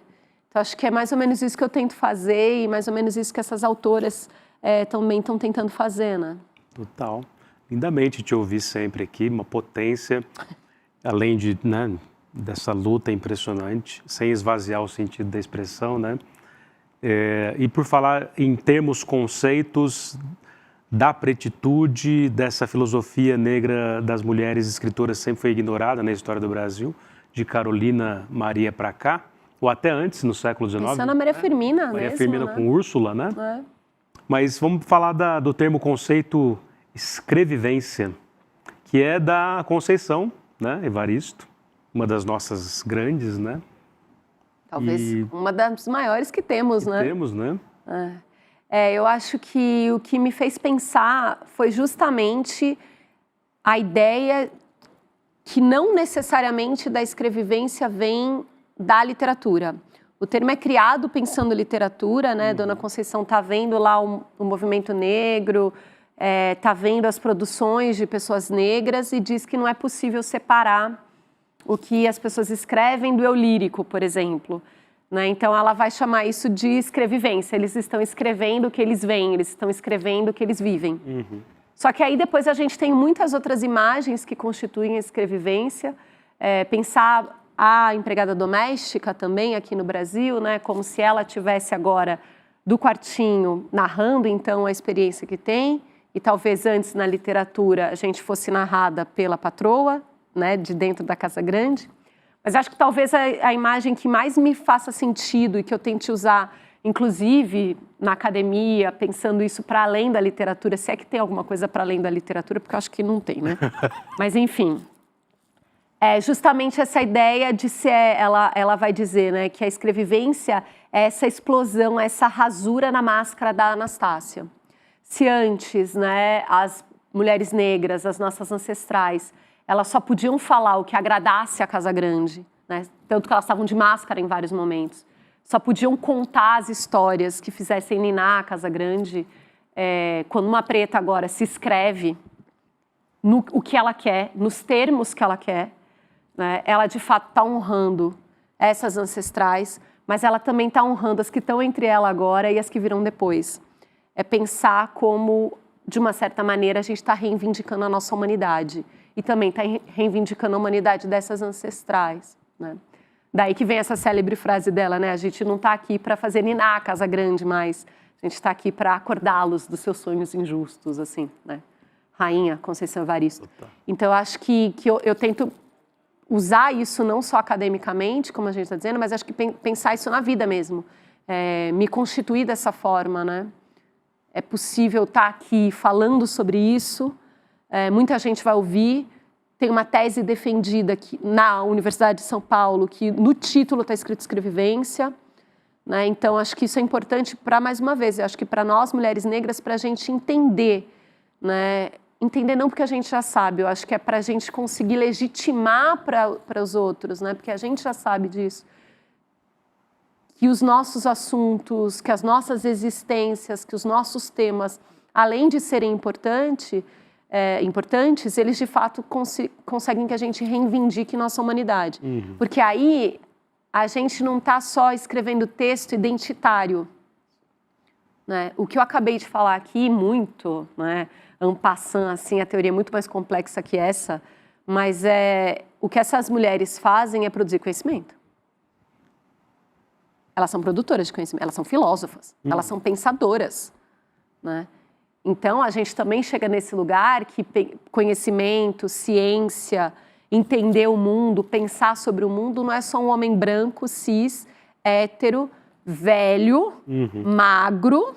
Então, acho que é mais ou menos isso que eu tento fazer e mais ou menos isso que essas autoras também estão tentando fazer, né? Total. Lindamente te ouvir sempre aqui, uma potência, além de, né, dessa luta impressionante, sem esvaziar o sentido da expressão, né? E por falar em termos, conceitos da pretitude, dessa filosofia negra das mulheres escritoras sempre foi ignorada na história do Brasil, de Carolina Maria para cá, ou até antes, no século XIX. Pensando na Maria Firmina Maria mesmo, Firmina né? com Úrsula, né? Mas vamos falar do termo conceito escrevivência, que é da Conceição, né, Evaristo, uma das nossas grandes, né? Talvez uma das maiores que temos, né? Temos, né? Eu acho que o que me fez pensar foi justamente a ideia que não necessariamente da escrevivência vem da literatura. O termo é criado pensando literatura, né? Dona Conceição está vendo lá o movimento negro, está vendo as produções de pessoas negras e diz que não é possível separar o que as pessoas escrevem do eu lírico, por exemplo. Né? Então, ela vai chamar isso de escrevivência. Eles estão escrevendo o que eles veem, eles estão escrevendo o que eles vivem. Só que aí depois a gente tem muitas outras imagens que constituem a escrevivência. Pensar a empregada doméstica também aqui no Brasil, né? Como se ela tivesse agora do quartinho narrando então a experiência que tem, e talvez antes na literatura a gente fosse narrada pela patroa, né? De dentro da casa grande. Mas acho que talvez a imagem que mais me faça sentido e que eu tente usar, inclusive na academia, pensando isso para além da literatura, se é que tem alguma coisa para além da literatura, porque eu acho que não tem, né? Mas enfim, é justamente essa ideia de ser, ela vai dizer, né, que a escrevivência é essa explosão, essa rasura na máscara da Anastácia. Se antes, né, as mulheres negras, as nossas ancestrais, elas só podiam falar o que agradasse a Casa Grande, né? Tanto que elas estavam de máscara em vários momentos. Só podiam contar as histórias que fizessem ninar a Casa Grande. Quando uma preta agora se escreve o que ela quer, nos termos que ela quer, né? Ela de fato está honrando essas ancestrais, mas ela também está honrando as que estão entre ela agora e as que virão depois. É pensar como, de uma certa maneira, a gente está reivindicando a nossa humanidade. E também está reivindicando a humanidade dessas ancestrais, né? Daí que vem essa célebre frase dela, né? A gente não está aqui para fazer ninar a Casa Grande, mas a gente está aqui para acordá-los dos seus sonhos injustos, assim, né? Rainha Conceição Evaristo. Então, eu acho que eu tento usar isso não só academicamente, como a gente está dizendo, mas acho que pensar isso na vida mesmo. Me constituir dessa forma, né? É possível estar aqui falando sobre isso. Muita gente vai ouvir. Tem uma tese defendida aqui, na Universidade de São Paulo, que no título está escrito escrevivência, né? Então, acho que isso é importante para, mais uma vez, eu acho que para nós, mulheres negras, para a gente entender, né? Entender não porque a gente já sabe, eu acho que é para a gente conseguir legitimar para os outros, né? Porque a gente já sabe disso. que os nossos assuntos, que as nossas existências, que os nossos temas, além de serem importantes, eles de fato conseguem que a gente reivindique nossa humanidade. Porque aí a gente não está só escrevendo texto identitário. Né? O que eu acabei de falar aqui, muito, né, en passant, assim, a teoria é muito mais complexa que essa, mas o que essas mulheres fazem é produzir conhecimento. Elas são produtoras de conhecimento, elas são filósofas, elas são pensadoras. Né? Então, a gente também chega nesse lugar que conhecimento, ciência, entender o mundo, pensar sobre o mundo, não é só um homem branco, cis, hétero, velho, magro,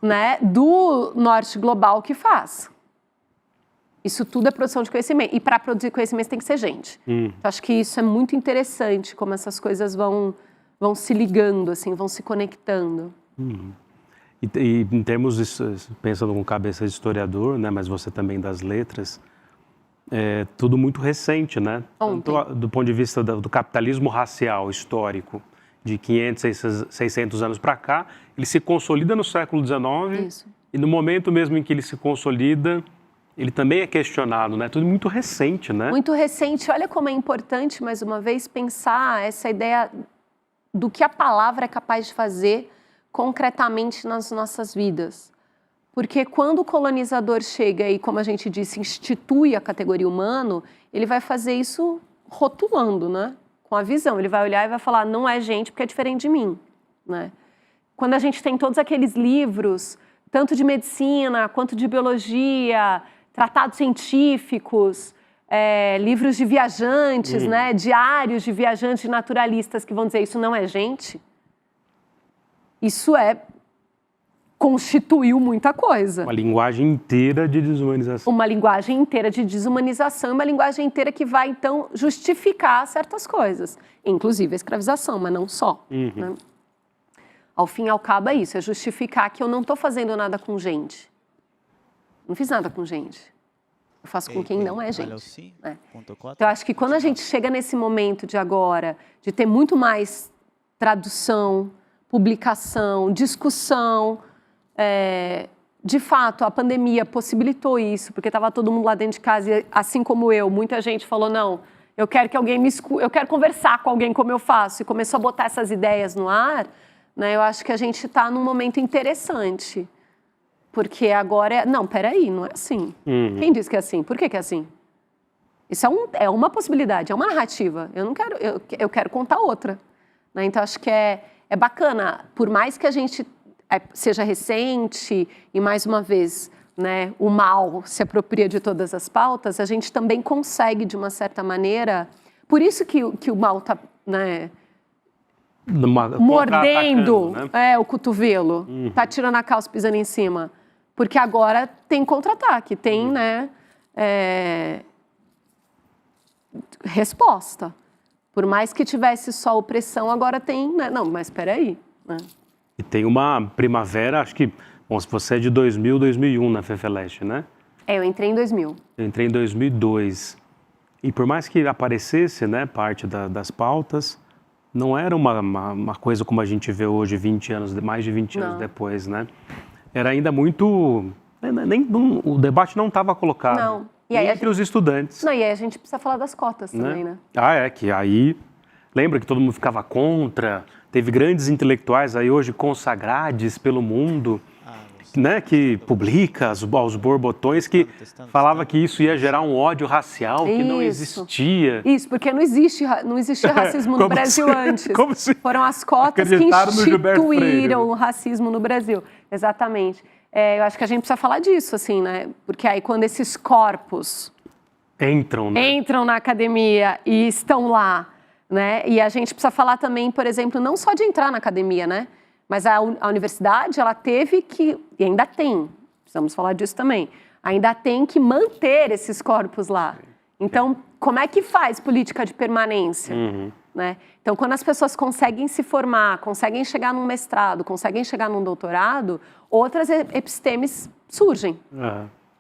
né, do norte global que faz. Isso tudo é produção de conhecimento. E para produzir conhecimento tem que ser gente. Então, acho que isso é muito interessante, como essas coisas vão se ligando, assim, vão se conectando. E em termos, pensando com cabeça de historiador, né, mas você também das letras, é tudo muito recente, né? Tanto do ponto de vista do capitalismo racial histórico, de 500, 600 anos para cá, ele se consolida no século XIX. Isso. E no momento mesmo em que ele se consolida, ele também é questionado, né? Tudo muito recente, né? Muito recente. Olha como é importante, mais uma vez, pensar essa ideia do que a palavra é capaz de fazer concretamente nas nossas vidas. Porque quando o colonizador chega e, como a gente disse, institui a categoria humano, ele vai fazer isso rotulando, né? Com a visão. Ele vai olhar e vai falar, não é gente porque é diferente de mim. Né? Quando a gente tem todos aqueles livros, tanto de medicina quanto de biologia, tratados científicos, livros de viajantes, né? Diários de viajantes naturalistas que vão dizer isso não é gente, isso constituiu muita coisa. Uma linguagem inteira de desumanização. Uma linguagem inteira de desumanização, uma linguagem inteira que vai, então, justificar certas coisas. Inclusive a escravização, mas não só. Né? Ao fim e ao cabo é isso, é justificar que eu não estou fazendo nada com gente. Não fiz nada com gente. Eu faço com quem não é gente. Né? Então, eu acho que quando a gente chega nesse momento de agora, de ter muito mais tradução, publicação, discussão, de fato, a pandemia possibilitou isso, porque estava todo mundo lá dentro de casa e, assim como eu, muita gente falou, não, eu quero que alguém me escute, eu quero conversar com alguém como eu faço, e começou a botar essas ideias no ar, né, eu acho que a gente está num momento interessante, porque agora não, peraí, não é assim. Quem disse que é assim? Por que é assim? Isso é uma possibilidade, é uma narrativa, eu quero contar outra. Né? Então, acho que é bacana, por mais que a gente seja recente e, mais uma vez, né, o mal se apropria de todas as pautas, a gente também consegue, de uma certa maneira... Por isso que o mal está, né, mordendo, né? O cotovelo, está tirando a calça, pisando em cima. Porque agora tem contra-ataque, tem né, resposta. Por mais que tivesse só opressão, agora tem... Né, não, mas espera aí, né? E tem uma primavera, acho que, bom, se você é de 2000, 2001 na FEFELESH, né? Eu entrei em 2000. Eu entrei em 2002. E por mais que aparecesse, né, parte das pautas, não era uma coisa como a gente vê hoje, mais de 20 anos depois, né? Era ainda muito... o debate não estava colocado. Não. E aí entre os estudantes. Não, e aí a gente precisa falar das cotas também, né? Que aí... Lembra que todo mundo ficava contra, teve grandes intelectuais aí hoje consagrados pelo mundo, né, que publica os borbotões, que falava que isso ia gerar um ódio racial que não existia. Isso, porque não existia racismo no Brasil antes. Foram as cotas que instituíram o racismo no Brasil. Exatamente. Eu acho que a gente precisa falar disso, assim, né? Porque aí quando esses corpos entram na academia e estão lá, né? E a gente precisa falar também, por exemplo, não só de entrar na academia, né? Mas a universidade, ela teve que, e ainda tem, precisamos falar disso também, ainda tem que manter esses corpos lá. Então, como é que faz política de permanência? Né? Então, quando as pessoas conseguem se formar, conseguem chegar num mestrado, conseguem chegar num doutorado, outras epistemes surgem,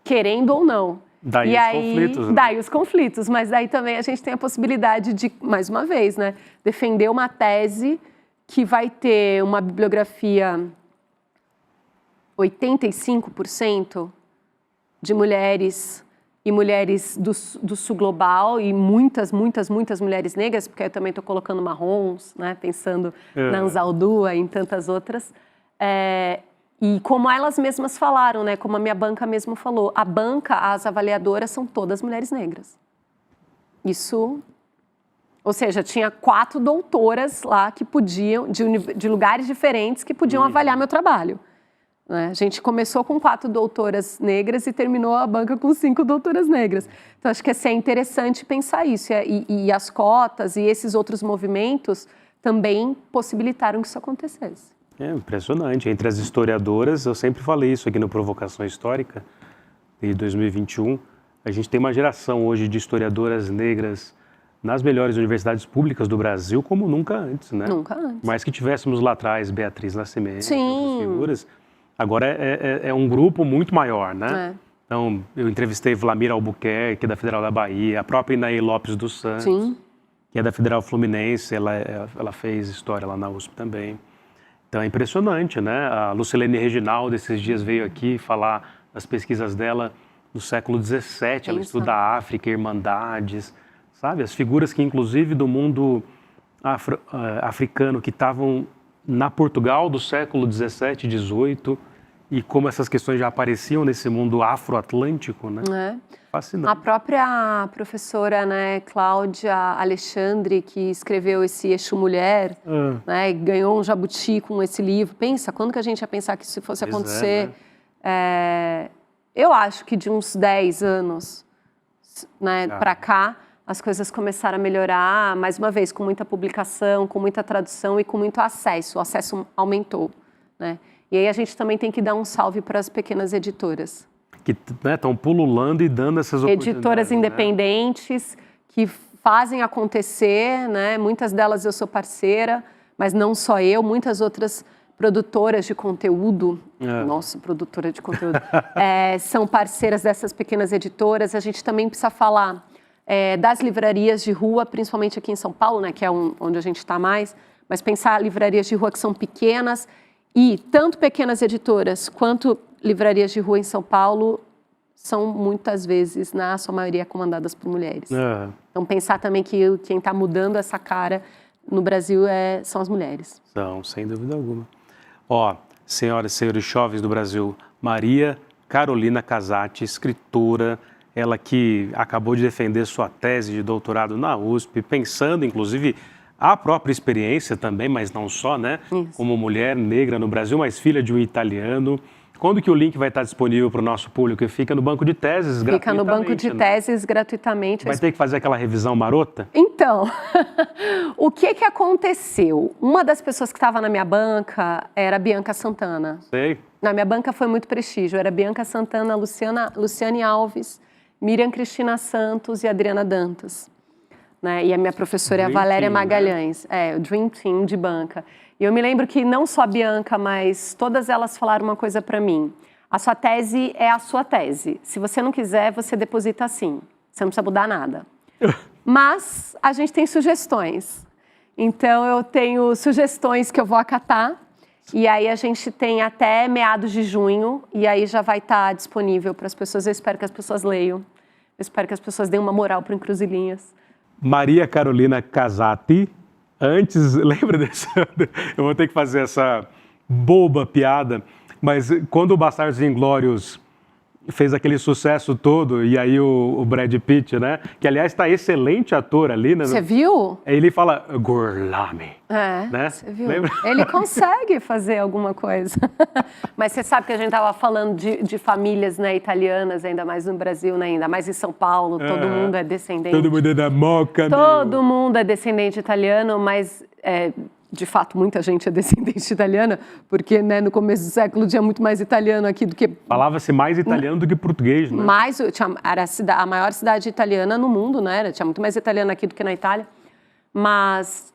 querendo ou não. Daí os conflitos. Né? Daí os conflitos, mas daí também a gente tem a possibilidade de, mais uma vez, né, defender uma tese que vai ter uma bibliografia 85% de mulheres e mulheres do sul global e muitas mulheres negras, porque eu também estou colocando marrons, né, pensando na Anzaldúa e em tantas outras. E como elas mesmas falaram, né, como a minha banca mesmo falou, a banca, as avaliadoras são todas mulheres negras. Isso, ou seja, tinha 4 doutoras lá que podiam, de lugares diferentes, que podiam avaliar meu trabalho. Né? A gente começou com 4 doutoras negras e terminou a banca com 5 doutoras negras. Então, acho que é interessante pensar isso. E as cotas e esses outros movimentos também possibilitaram que isso acontecesse. É impressionante. Entre as historiadoras, eu sempre falei isso aqui no Provocação Histórica, de 2021, a gente tem uma geração hoje de historiadoras negras nas melhores universidades públicas do Brasil, como nunca antes, né? Nunca antes. Mas que tivéssemos lá atrás Beatriz Nascimento, Sim. outras figuras, agora é um grupo muito maior, né? Então, eu entrevistei Vlamira Albuquerque, da Federal da Bahia, a própria Inaê Lopes dos Santos, Sim. que é da Federal Fluminense, ela fez história lá na USP também. Então é impressionante, né? A Lucilene Reginaldo esses dias veio aqui falar das pesquisas dela do século XVII, ela estuda a África, Irmandades, sabe? As figuras que inclusive do mundo africano que estavam na Portugal do século XVII, XVIII e como essas questões já apareciam nesse mundo afro-atlântico, né? Fascinante. A própria professora, né, Cláudia Alexandre, que escreveu esse Eixo Mulher, né, ganhou um jabuti com esse livro. Pensa, quando que a gente ia pensar que isso fosse acontecer? Eu acho que de uns 10 anos, né, para cá, as coisas começaram a melhorar, mais uma vez, com muita publicação, com muita tradução e com muito acesso. O acesso aumentou, né? E aí a gente também tem que dar um salve para as pequenas editoras. Que estão pululando e dando essas oportunidades. Editoras independentes, né? Que fazem acontecer, né? Muitas delas eu sou parceira, mas não só eu, muitas outras produtoras de conteúdo, nossa, produtora de conteúdo, são parceiras dessas pequenas editoras. A gente também precisa falar das livrarias de rua, principalmente aqui em São Paulo, né? Que é onde a gente está mais, mas pensar livrarias de rua que são pequenas e tanto pequenas editoras quanto livrarias de rua em São Paulo são muitas vezes, na sua maioria, comandadas por mulheres. Então, pensar também que quem está mudando essa cara no Brasil são as mulheres. São, sem dúvida alguma. Ó, senhoras e senhores jovens do Brasil, Maria Carolina Casati, escritora, ela que acabou de defender sua tese de doutorado na USP, pensando, inclusive, a própria experiência também, mas não só, né? Isso. Como mulher negra no Brasil, mas filha de um italiano. Quando que o link vai estar disponível para o nosso público? Fica no banco de teses gratuitamente. Fica no banco de teses gratuitamente. Vai ter que fazer aquela revisão marota? Então, o que aconteceu? Uma das pessoas que estava na minha banca era a Bianca Santana. Sei. Na minha banca foi muito prestígio. Era Bianca Santana, Luciane Alves, Miriam Cristina Santos e Adriana Dantas. Né? E a minha professora é a Valéria Magalhães. Né? O Dream Team de banca. E eu me lembro que não só a Bianca, mas todas elas falaram uma coisa para mim. A sua tese é a sua tese. Se você não quiser, você deposita assim. Você não precisa mudar nada. Mas a gente tem sugestões. Então, eu tenho sugestões que eu vou acatar. E aí a gente tem até meados de junho. E aí já vai estar disponível para as pessoas. Eu espero que as pessoas leiam. Eu espero que as pessoas deem uma moral para o Encruzilhinhas. Maria Carolina Casati. Antes, lembra dessa? Eu vou ter que fazer essa boba piada, mas quando o Bastardos Inglórios fez aquele sucesso todo, e aí o Brad Pitt, né? Que, aliás, está excelente ator ali, né? Você viu? Ele fala Gorlami. Né? Você viu? Lembra? Ele consegue fazer alguma coisa. Mas você sabe que a gente estava falando de famílias, né, italianas, ainda mais no Brasil, né, ainda mais em São Paulo, todo mundo é descendente. Todo mundo é da Moca, todo mundo é descendente italiano, mas... de fato, muita gente é descendente italiana, porque, né, no começo do século tinha muito mais italiano aqui do que... Falava-se mais italiano do que português, né? Era a maior cidade italiana no mundo, né? Tinha muito mais italiano aqui do que na Itália. Mas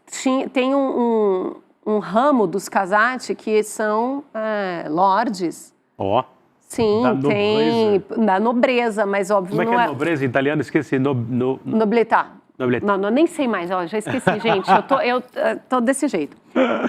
tem um ramo dos Casati que são lordes. Ó. Sim, tem da nobreza, mas óbvio não é. Como é que é nobreza em italiano? Esqueci. Nobilità. Não, nem sei mais, ó, já esqueci, gente. Eu tô desse jeito.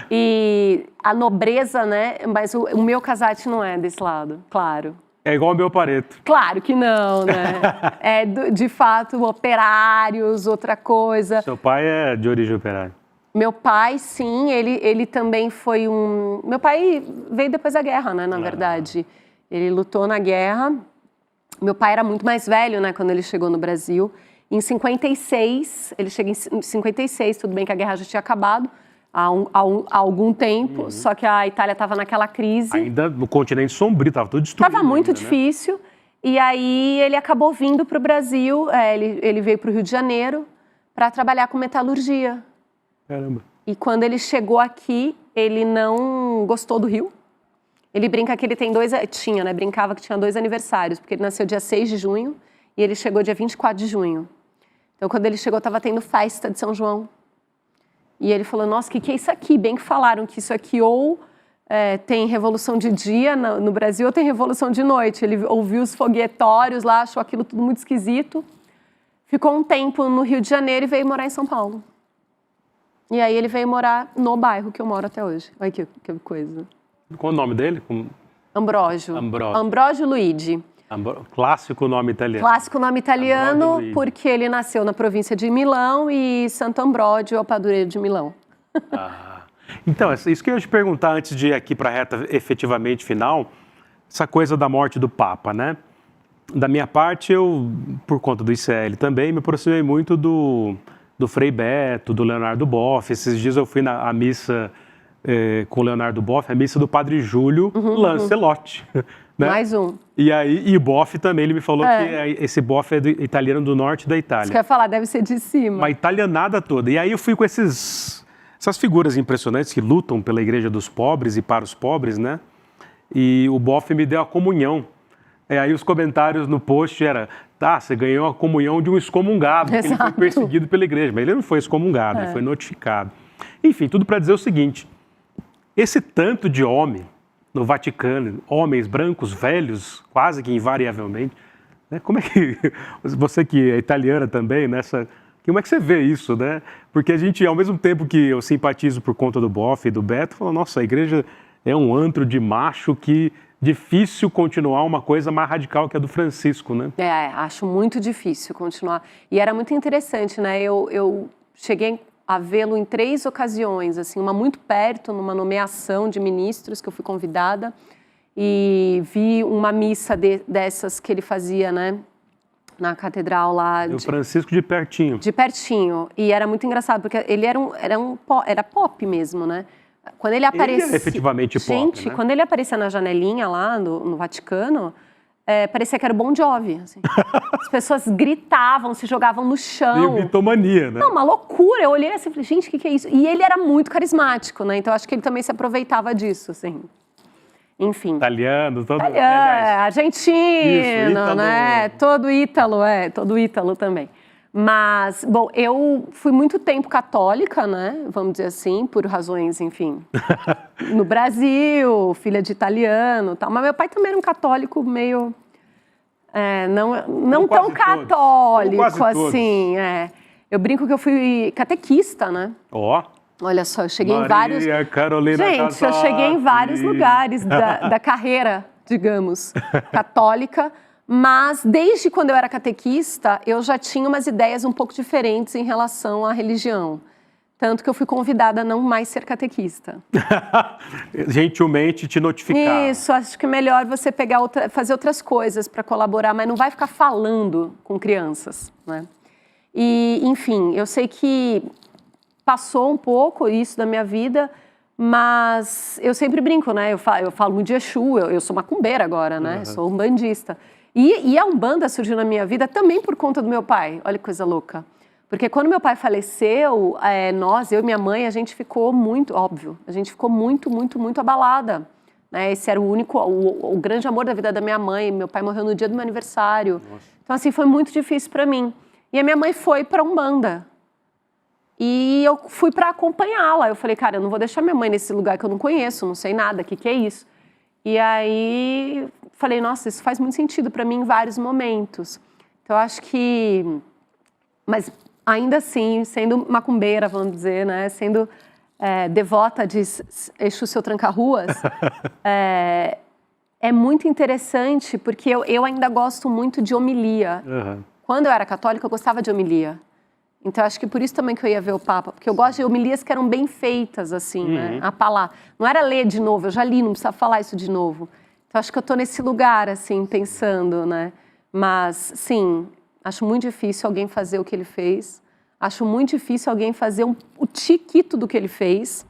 E a nobreza, né? Mas o meu casate não é desse lado, claro. É igual o meu Pareto. Claro que não, né? De fato, operários, outra coisa. Seu pai é de origem operária? Meu pai, sim, ele também foi um... Meu pai veio depois da guerra, né, na verdade. Ele lutou na guerra. Meu pai era muito mais velho, né, quando ele chegou no Brasil. Em 56, ele chega em 56, tudo bem que a guerra já tinha acabado há algum tempo, só que a Itália estava naquela crise. Ainda no continente sombrio, estava tudo destruído. Estava muito ainda, difícil, né? E aí ele acabou vindo para o Brasil, ele veio para o Rio de Janeiro para trabalhar com metalurgia. Caramba. E quando ele chegou aqui, ele não gostou do Rio. Ele brinca que ele tem brincava que tinha 2 aniversários, porque ele nasceu dia 6 de junho e ele chegou dia 24 de junho. Então, quando ele chegou, estava tendo festa de São João. E ele falou, nossa, o que é isso aqui? Bem que falaram que isso aqui ou tem revolução de dia no Brasil ou tem revolução de noite. Ele ouviu os foguetórios lá, achou aquilo tudo muito esquisito. Ficou um tempo no Rio de Janeiro e veio morar em São Paulo. E aí ele veio morar no bairro que eu moro até hoje. Olha que coisa. Qual o nome dele? Ambrógio. Ambrógio Luigi. Clássico nome italiano. Clássico nome italiano, porque ele nasceu na província de Milão e Santo Ambrógio é o padroeiro de Milão. Então, isso que eu ia te perguntar antes de ir aqui para a reta efetivamente final, essa coisa da morte do Papa, né? Da minha parte, eu, por conta do ICL também, me aproximei muito do Frei Beto, do Leonardo Boff. Esses dias eu fui à missa com o Leonardo Boff, a missa do Padre Júlio Lancelotti. Né? Mais um. E o Boff também, ele me falou que esse Boff é italiano do norte da Itália. Isso que eu ia falar, deve ser de cima. Uma italianada toda. E aí eu fui com essas figuras impressionantes que lutam pela igreja dos pobres e para os pobres, né? E o Boff me deu a comunhão. Aí os comentários no post era, você ganhou a comunhão de um excomungado, porque ele foi perseguido pela igreja. Mas ele não foi excomungado, ele foi notificado. Enfim, tudo para dizer o seguinte, esse tanto de homem no Vaticano, homens brancos, velhos, quase que invariavelmente, né? Como é que, você que é italiana também, como é que você vê isso, né? Porque a gente, ao mesmo tempo que eu simpatizo por conta do Boff e do Beto, falo, nossa, a igreja é um antro de macho que difícil continuar uma coisa mais radical que a do Francisco, né? Acho muito difícil continuar. E era muito interessante, né? Eu cheguei a vê-lo em 3 ocasiões, assim, uma muito perto, numa nomeação de ministros que eu fui convidada, e vi uma missa dessas que ele fazia, né, na catedral lá. O Francisco de pertinho. De pertinho, e era muito engraçado, porque ele era pop mesmo, né? Quando ele aparecia... Ele é efetivamente pop, gente, né? Quando ele aparecia na janelinha lá no Vaticano... parecia que era o Bon Jovi, assim. As pessoas gritavam, se jogavam no chão. Meio bitomania, né? Não, uma loucura. Eu olhei assim e falei, gente, o que é isso? E ele era muito carismático, né? Então, acho que ele também se aproveitava disso, assim. Enfim. Italiano, todo... argentino, né? Todo ítalo também. Mas, bom, eu fui muito tempo católica, né? Vamos dizer assim, por razões, enfim, no Brasil, filha de italiano e tal. Mas meu pai também era um católico meio... não tão católico assim. Eu brinco que eu fui catequista, né? Olha só, eu cheguei em vários... Carolina Gente, eu cheguei em vários lugares da carreira, digamos, católica. Mas, desde quando eu era catequista, eu já tinha umas ideias um pouco diferentes em relação à religião. Tanto que eu fui convidada a não mais ser catequista. Gentilmente te notificar. Isso, acho que é melhor você fazer outras coisas para colaborar, mas não vai ficar falando com crianças, né? E, enfim, eu sei que passou um pouco isso da minha vida, mas eu sempre brinco, né? Eu falo muito de Exu, eu sou macumbeira agora, né? Sou umbandista. E a Umbanda surgiu na minha vida também por conta do meu pai. Olha que coisa louca. Porque quando meu pai faleceu, eu e minha mãe, a gente ficou muito, óbvio, a gente ficou muito, muito, muito abalada. Né? Esse era o grande amor da vida da minha mãe. Meu pai morreu no dia do meu aniversário. Nossa. Então, assim, foi muito difícil para mim. E a minha mãe foi para Umbanda. E eu fui para acompanhá-la. Eu falei, cara, eu não vou deixar minha mãe nesse lugar que eu não conheço, não sei nada, o que é isso? E aí, falei, nossa, isso faz muito sentido para mim em vários momentos. Então, eu acho que... Mas ainda assim, sendo macumbeira, vamos dizer, né? Sendo devota de Exu Seu Tranca-Ruas, é muito interessante, porque eu ainda gosto muito de homilia. Uhum. Quando eu era católica, eu gostava de homilia. Então, acho que por isso também que eu ia ver o Papa, porque eu gosto de homilias que eram bem feitas, assim, né? A palavra. Não era ler de novo, eu já li, não precisa falar isso de novo. Então, acho que eu estou nesse lugar, assim, pensando, né? Mas, sim, acho muito difícil alguém fazer o que ele fez. Acho muito difícil alguém fazer o tiquito do que ele fez.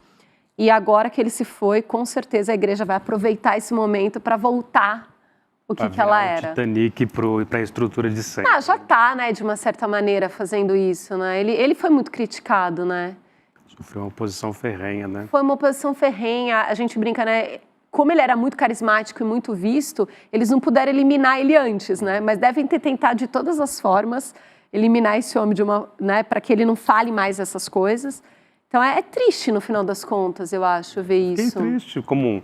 E agora que ele se foi, com certeza a igreja vai aproveitar esse momento para voltar o que ela era. Titanic para a estrutura de sempre. Já está, né, de uma certa maneira, fazendo isso, né? Ele foi muito criticado, né? Sofreu uma oposição ferrenha, né? Foi uma oposição ferrenha. A gente brinca, né? Como ele era muito carismático e muito visto, eles não puderam eliminar ele antes, né? Mas devem ter tentado de todas as formas eliminar esse homem né, para que ele não fale mais essas coisas. Então é triste no final das contas, eu acho, ver isso. É triste, como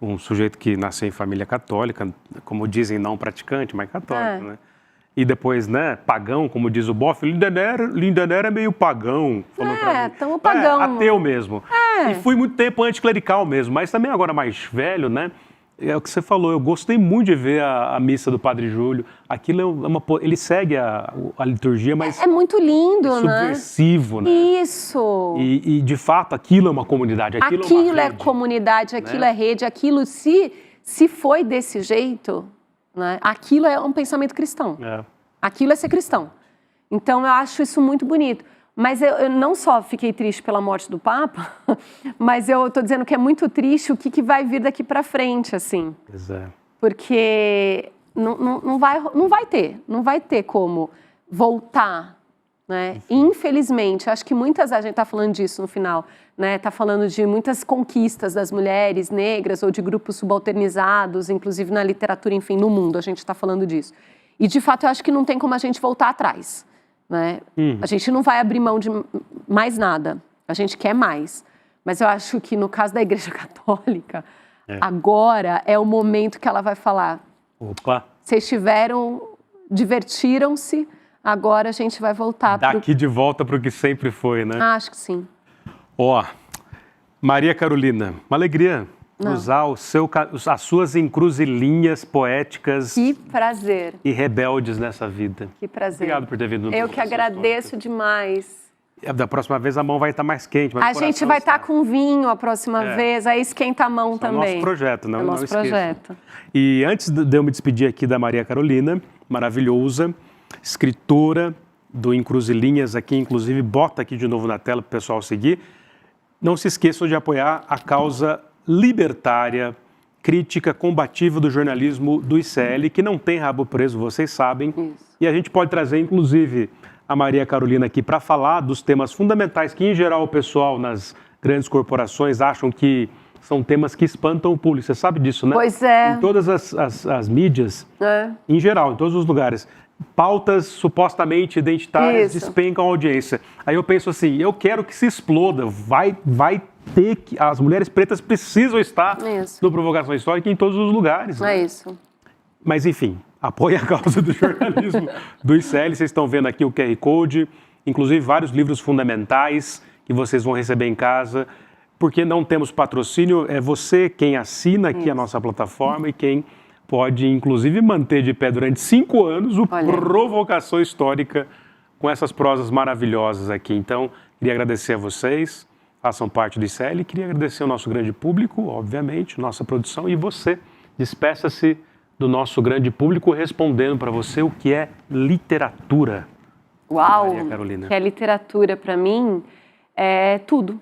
um sujeito que nasceu em família católica, como dizem, não praticante, mas católico, né? E depois, né, pagão, como diz o Boff, Lindener é meio pagão. Falou pra mim. Tão pagão. Ateu mesmo. E fui muito tempo anticlerical mesmo, mas também agora mais velho, né? É o que você falou, eu gostei muito de ver a missa do Padre Júlio. Aquilo ele segue a liturgia, mas... É muito lindo, subversivo, né? Isso. E, de fato, aquilo é uma comunidade, aquilo é uma rede, comunidade, aquilo é rede, aquilo, se foi desse jeito, né? Aquilo é um pensamento cristão. Aquilo é ser cristão. Então, eu acho isso muito bonito. Mas eu não só fiquei triste pela morte do Papa, mas eu estou dizendo que é muito triste o que vai vir daqui para frente, assim. Pois é. Porque não vai ter como voltar, né? Infelizmente, acho que muitas, a gente está falando disso no final, né? Está falando de muitas conquistas das mulheres negras ou de grupos subalternizados, inclusive na literatura, enfim, no mundo, a gente está falando disso. E, de fato, eu acho que não tem como a gente voltar atrás. Né? A gente não vai abrir mão de mais nada, a gente quer mais. Mas eu acho que no caso da Igreja Católica, agora é o momento que ela vai falar: opa, vocês divertiram-se, agora a gente vai voltar. Daqui de volta para o que sempre foi, né? Acho que sim. Maria Carolina, uma alegria usar as suas encruzilhinhas poéticas. Que prazer. E rebeldes nessa vida. Que prazer. Obrigado por ter vindo. Eu que agradeço demais. Da próxima vez a mão vai estar mais quente. A gente vai estar com vinho a próxima vez, aí esquenta a mão também. É o nosso projeto, não, é o nosso projeto. E antes de eu me despedir aqui da Maria Carolina, maravilhosa, escritora do Encruzilhinhas aqui, inclusive bota aqui de novo na tela para o pessoal seguir. Não se esqueçam de apoiar a causa libertária, crítica, combativa do jornalismo do ICL, que não tem rabo preso, vocês sabem. Isso. E a gente pode trazer, inclusive, a Maria Carolina aqui para falar dos temas fundamentais que, em geral, o pessoal nas grandes corporações acham que são temas que espantam o público. Você sabe disso, né? Pois é. Em todas as mídias, em geral, em todos os lugares, pautas supostamente identitárias despencam a audiência. Aí eu penso assim, eu quero que se exploda, vai ter que... As mulheres pretas precisam estar no Provocação Histórica em todos os lugares. É isso. Mas, enfim, apoie a causa do jornalismo do ICL. Vocês estão vendo aqui o QR Code, inclusive vários livros fundamentais que vocês vão receber em casa, porque não temos patrocínio, é você quem assina aqui a nossa plataforma e quem pode, inclusive, manter de pé durante 5 anos o Provocação Histórica com essas prosas maravilhosas aqui. Então, queria agradecer a vocês, façam parte do ICL, queria agradecer ao nosso grande público, obviamente, nossa produção, e você, despeça-se do nosso grande público respondendo para você o que é literatura. Uau! Maria Carolina. O que é literatura para mim é tudo.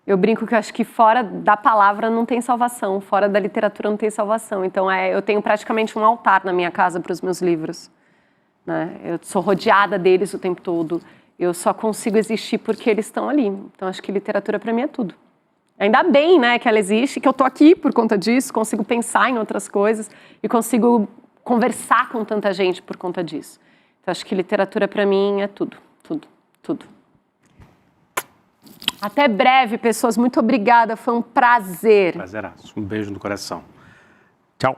Eu brinco que eu acho que fora da palavra não tem salvação, fora da literatura não tem salvação. Então, eu tenho praticamente um altar na minha casa para os meus livros, né? Eu sou rodeada deles o tempo todo. Eu só consigo existir porque eles estão ali. Então, acho que literatura para mim é tudo. Ainda bem, né, que ela existe, que eu tô aqui por conta disso, consigo pensar em outras coisas e consigo conversar com tanta gente por conta disso. Então, acho que literatura para mim é tudo, tudo, tudo. Até breve, pessoas. Muito obrigada. Foi um prazer. Prazeraço. Um beijo no coração. Tchau.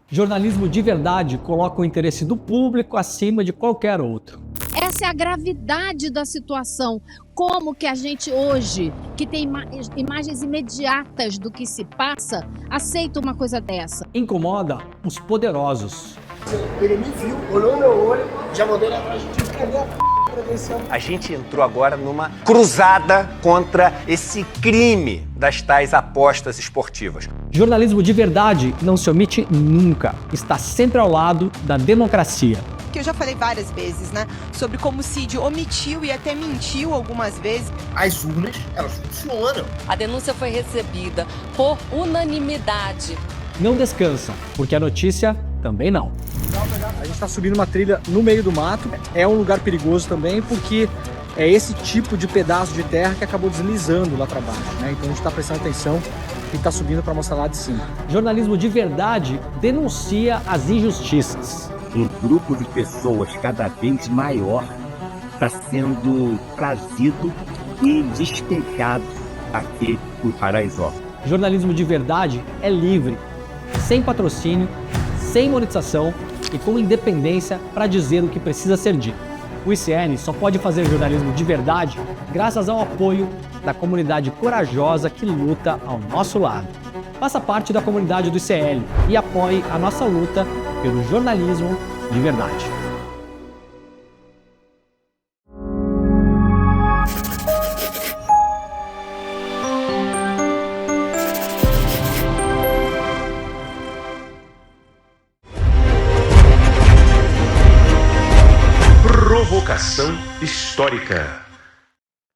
Jornalismo de verdade coloca o interesse do público acima de qualquer outro. Essa é a gravidade da situação. Como que a gente hoje, que tem imagens imediatas do que se passa, aceita uma coisa dessa? Incomoda os poderosos. Ele me viu, olhou no meu olho, já mandou ele atrás de ti. Cadê a prevenção? A gente entrou agora numa cruzada contra esse crime das tais apostas esportivas. Jornalismo de verdade não se omite nunca. Está sempre ao lado da democracia. Que eu já falei várias vezes, né? Sobre como o Cid omitiu e até mentiu algumas vezes. As urnas, elas funcionam. A denúncia foi recebida por unanimidade. Não descansa, porque a notícia também não. A gente está subindo uma trilha no meio do mato. É um lugar perigoso também, porque é esse tipo de pedaço de terra que acabou deslizando lá para baixo, né? Então a gente está prestando atenção e está subindo para mostrar lá de cima. Jornalismo de verdade denuncia as injustiças. Um grupo de pessoas cada vez maior está sendo trazido e despejado aqui por Paraisópolis. Jornalismo de verdade é livre, sem patrocínio, sem monetização e com independência para dizer o que precisa ser dito. O ICN só pode fazer jornalismo de verdade graças ao apoio da comunidade corajosa que luta ao nosso lado. Faça parte da comunidade do ICL e apoie a nossa luta pelo jornalismo de verdade. Provocação histórica.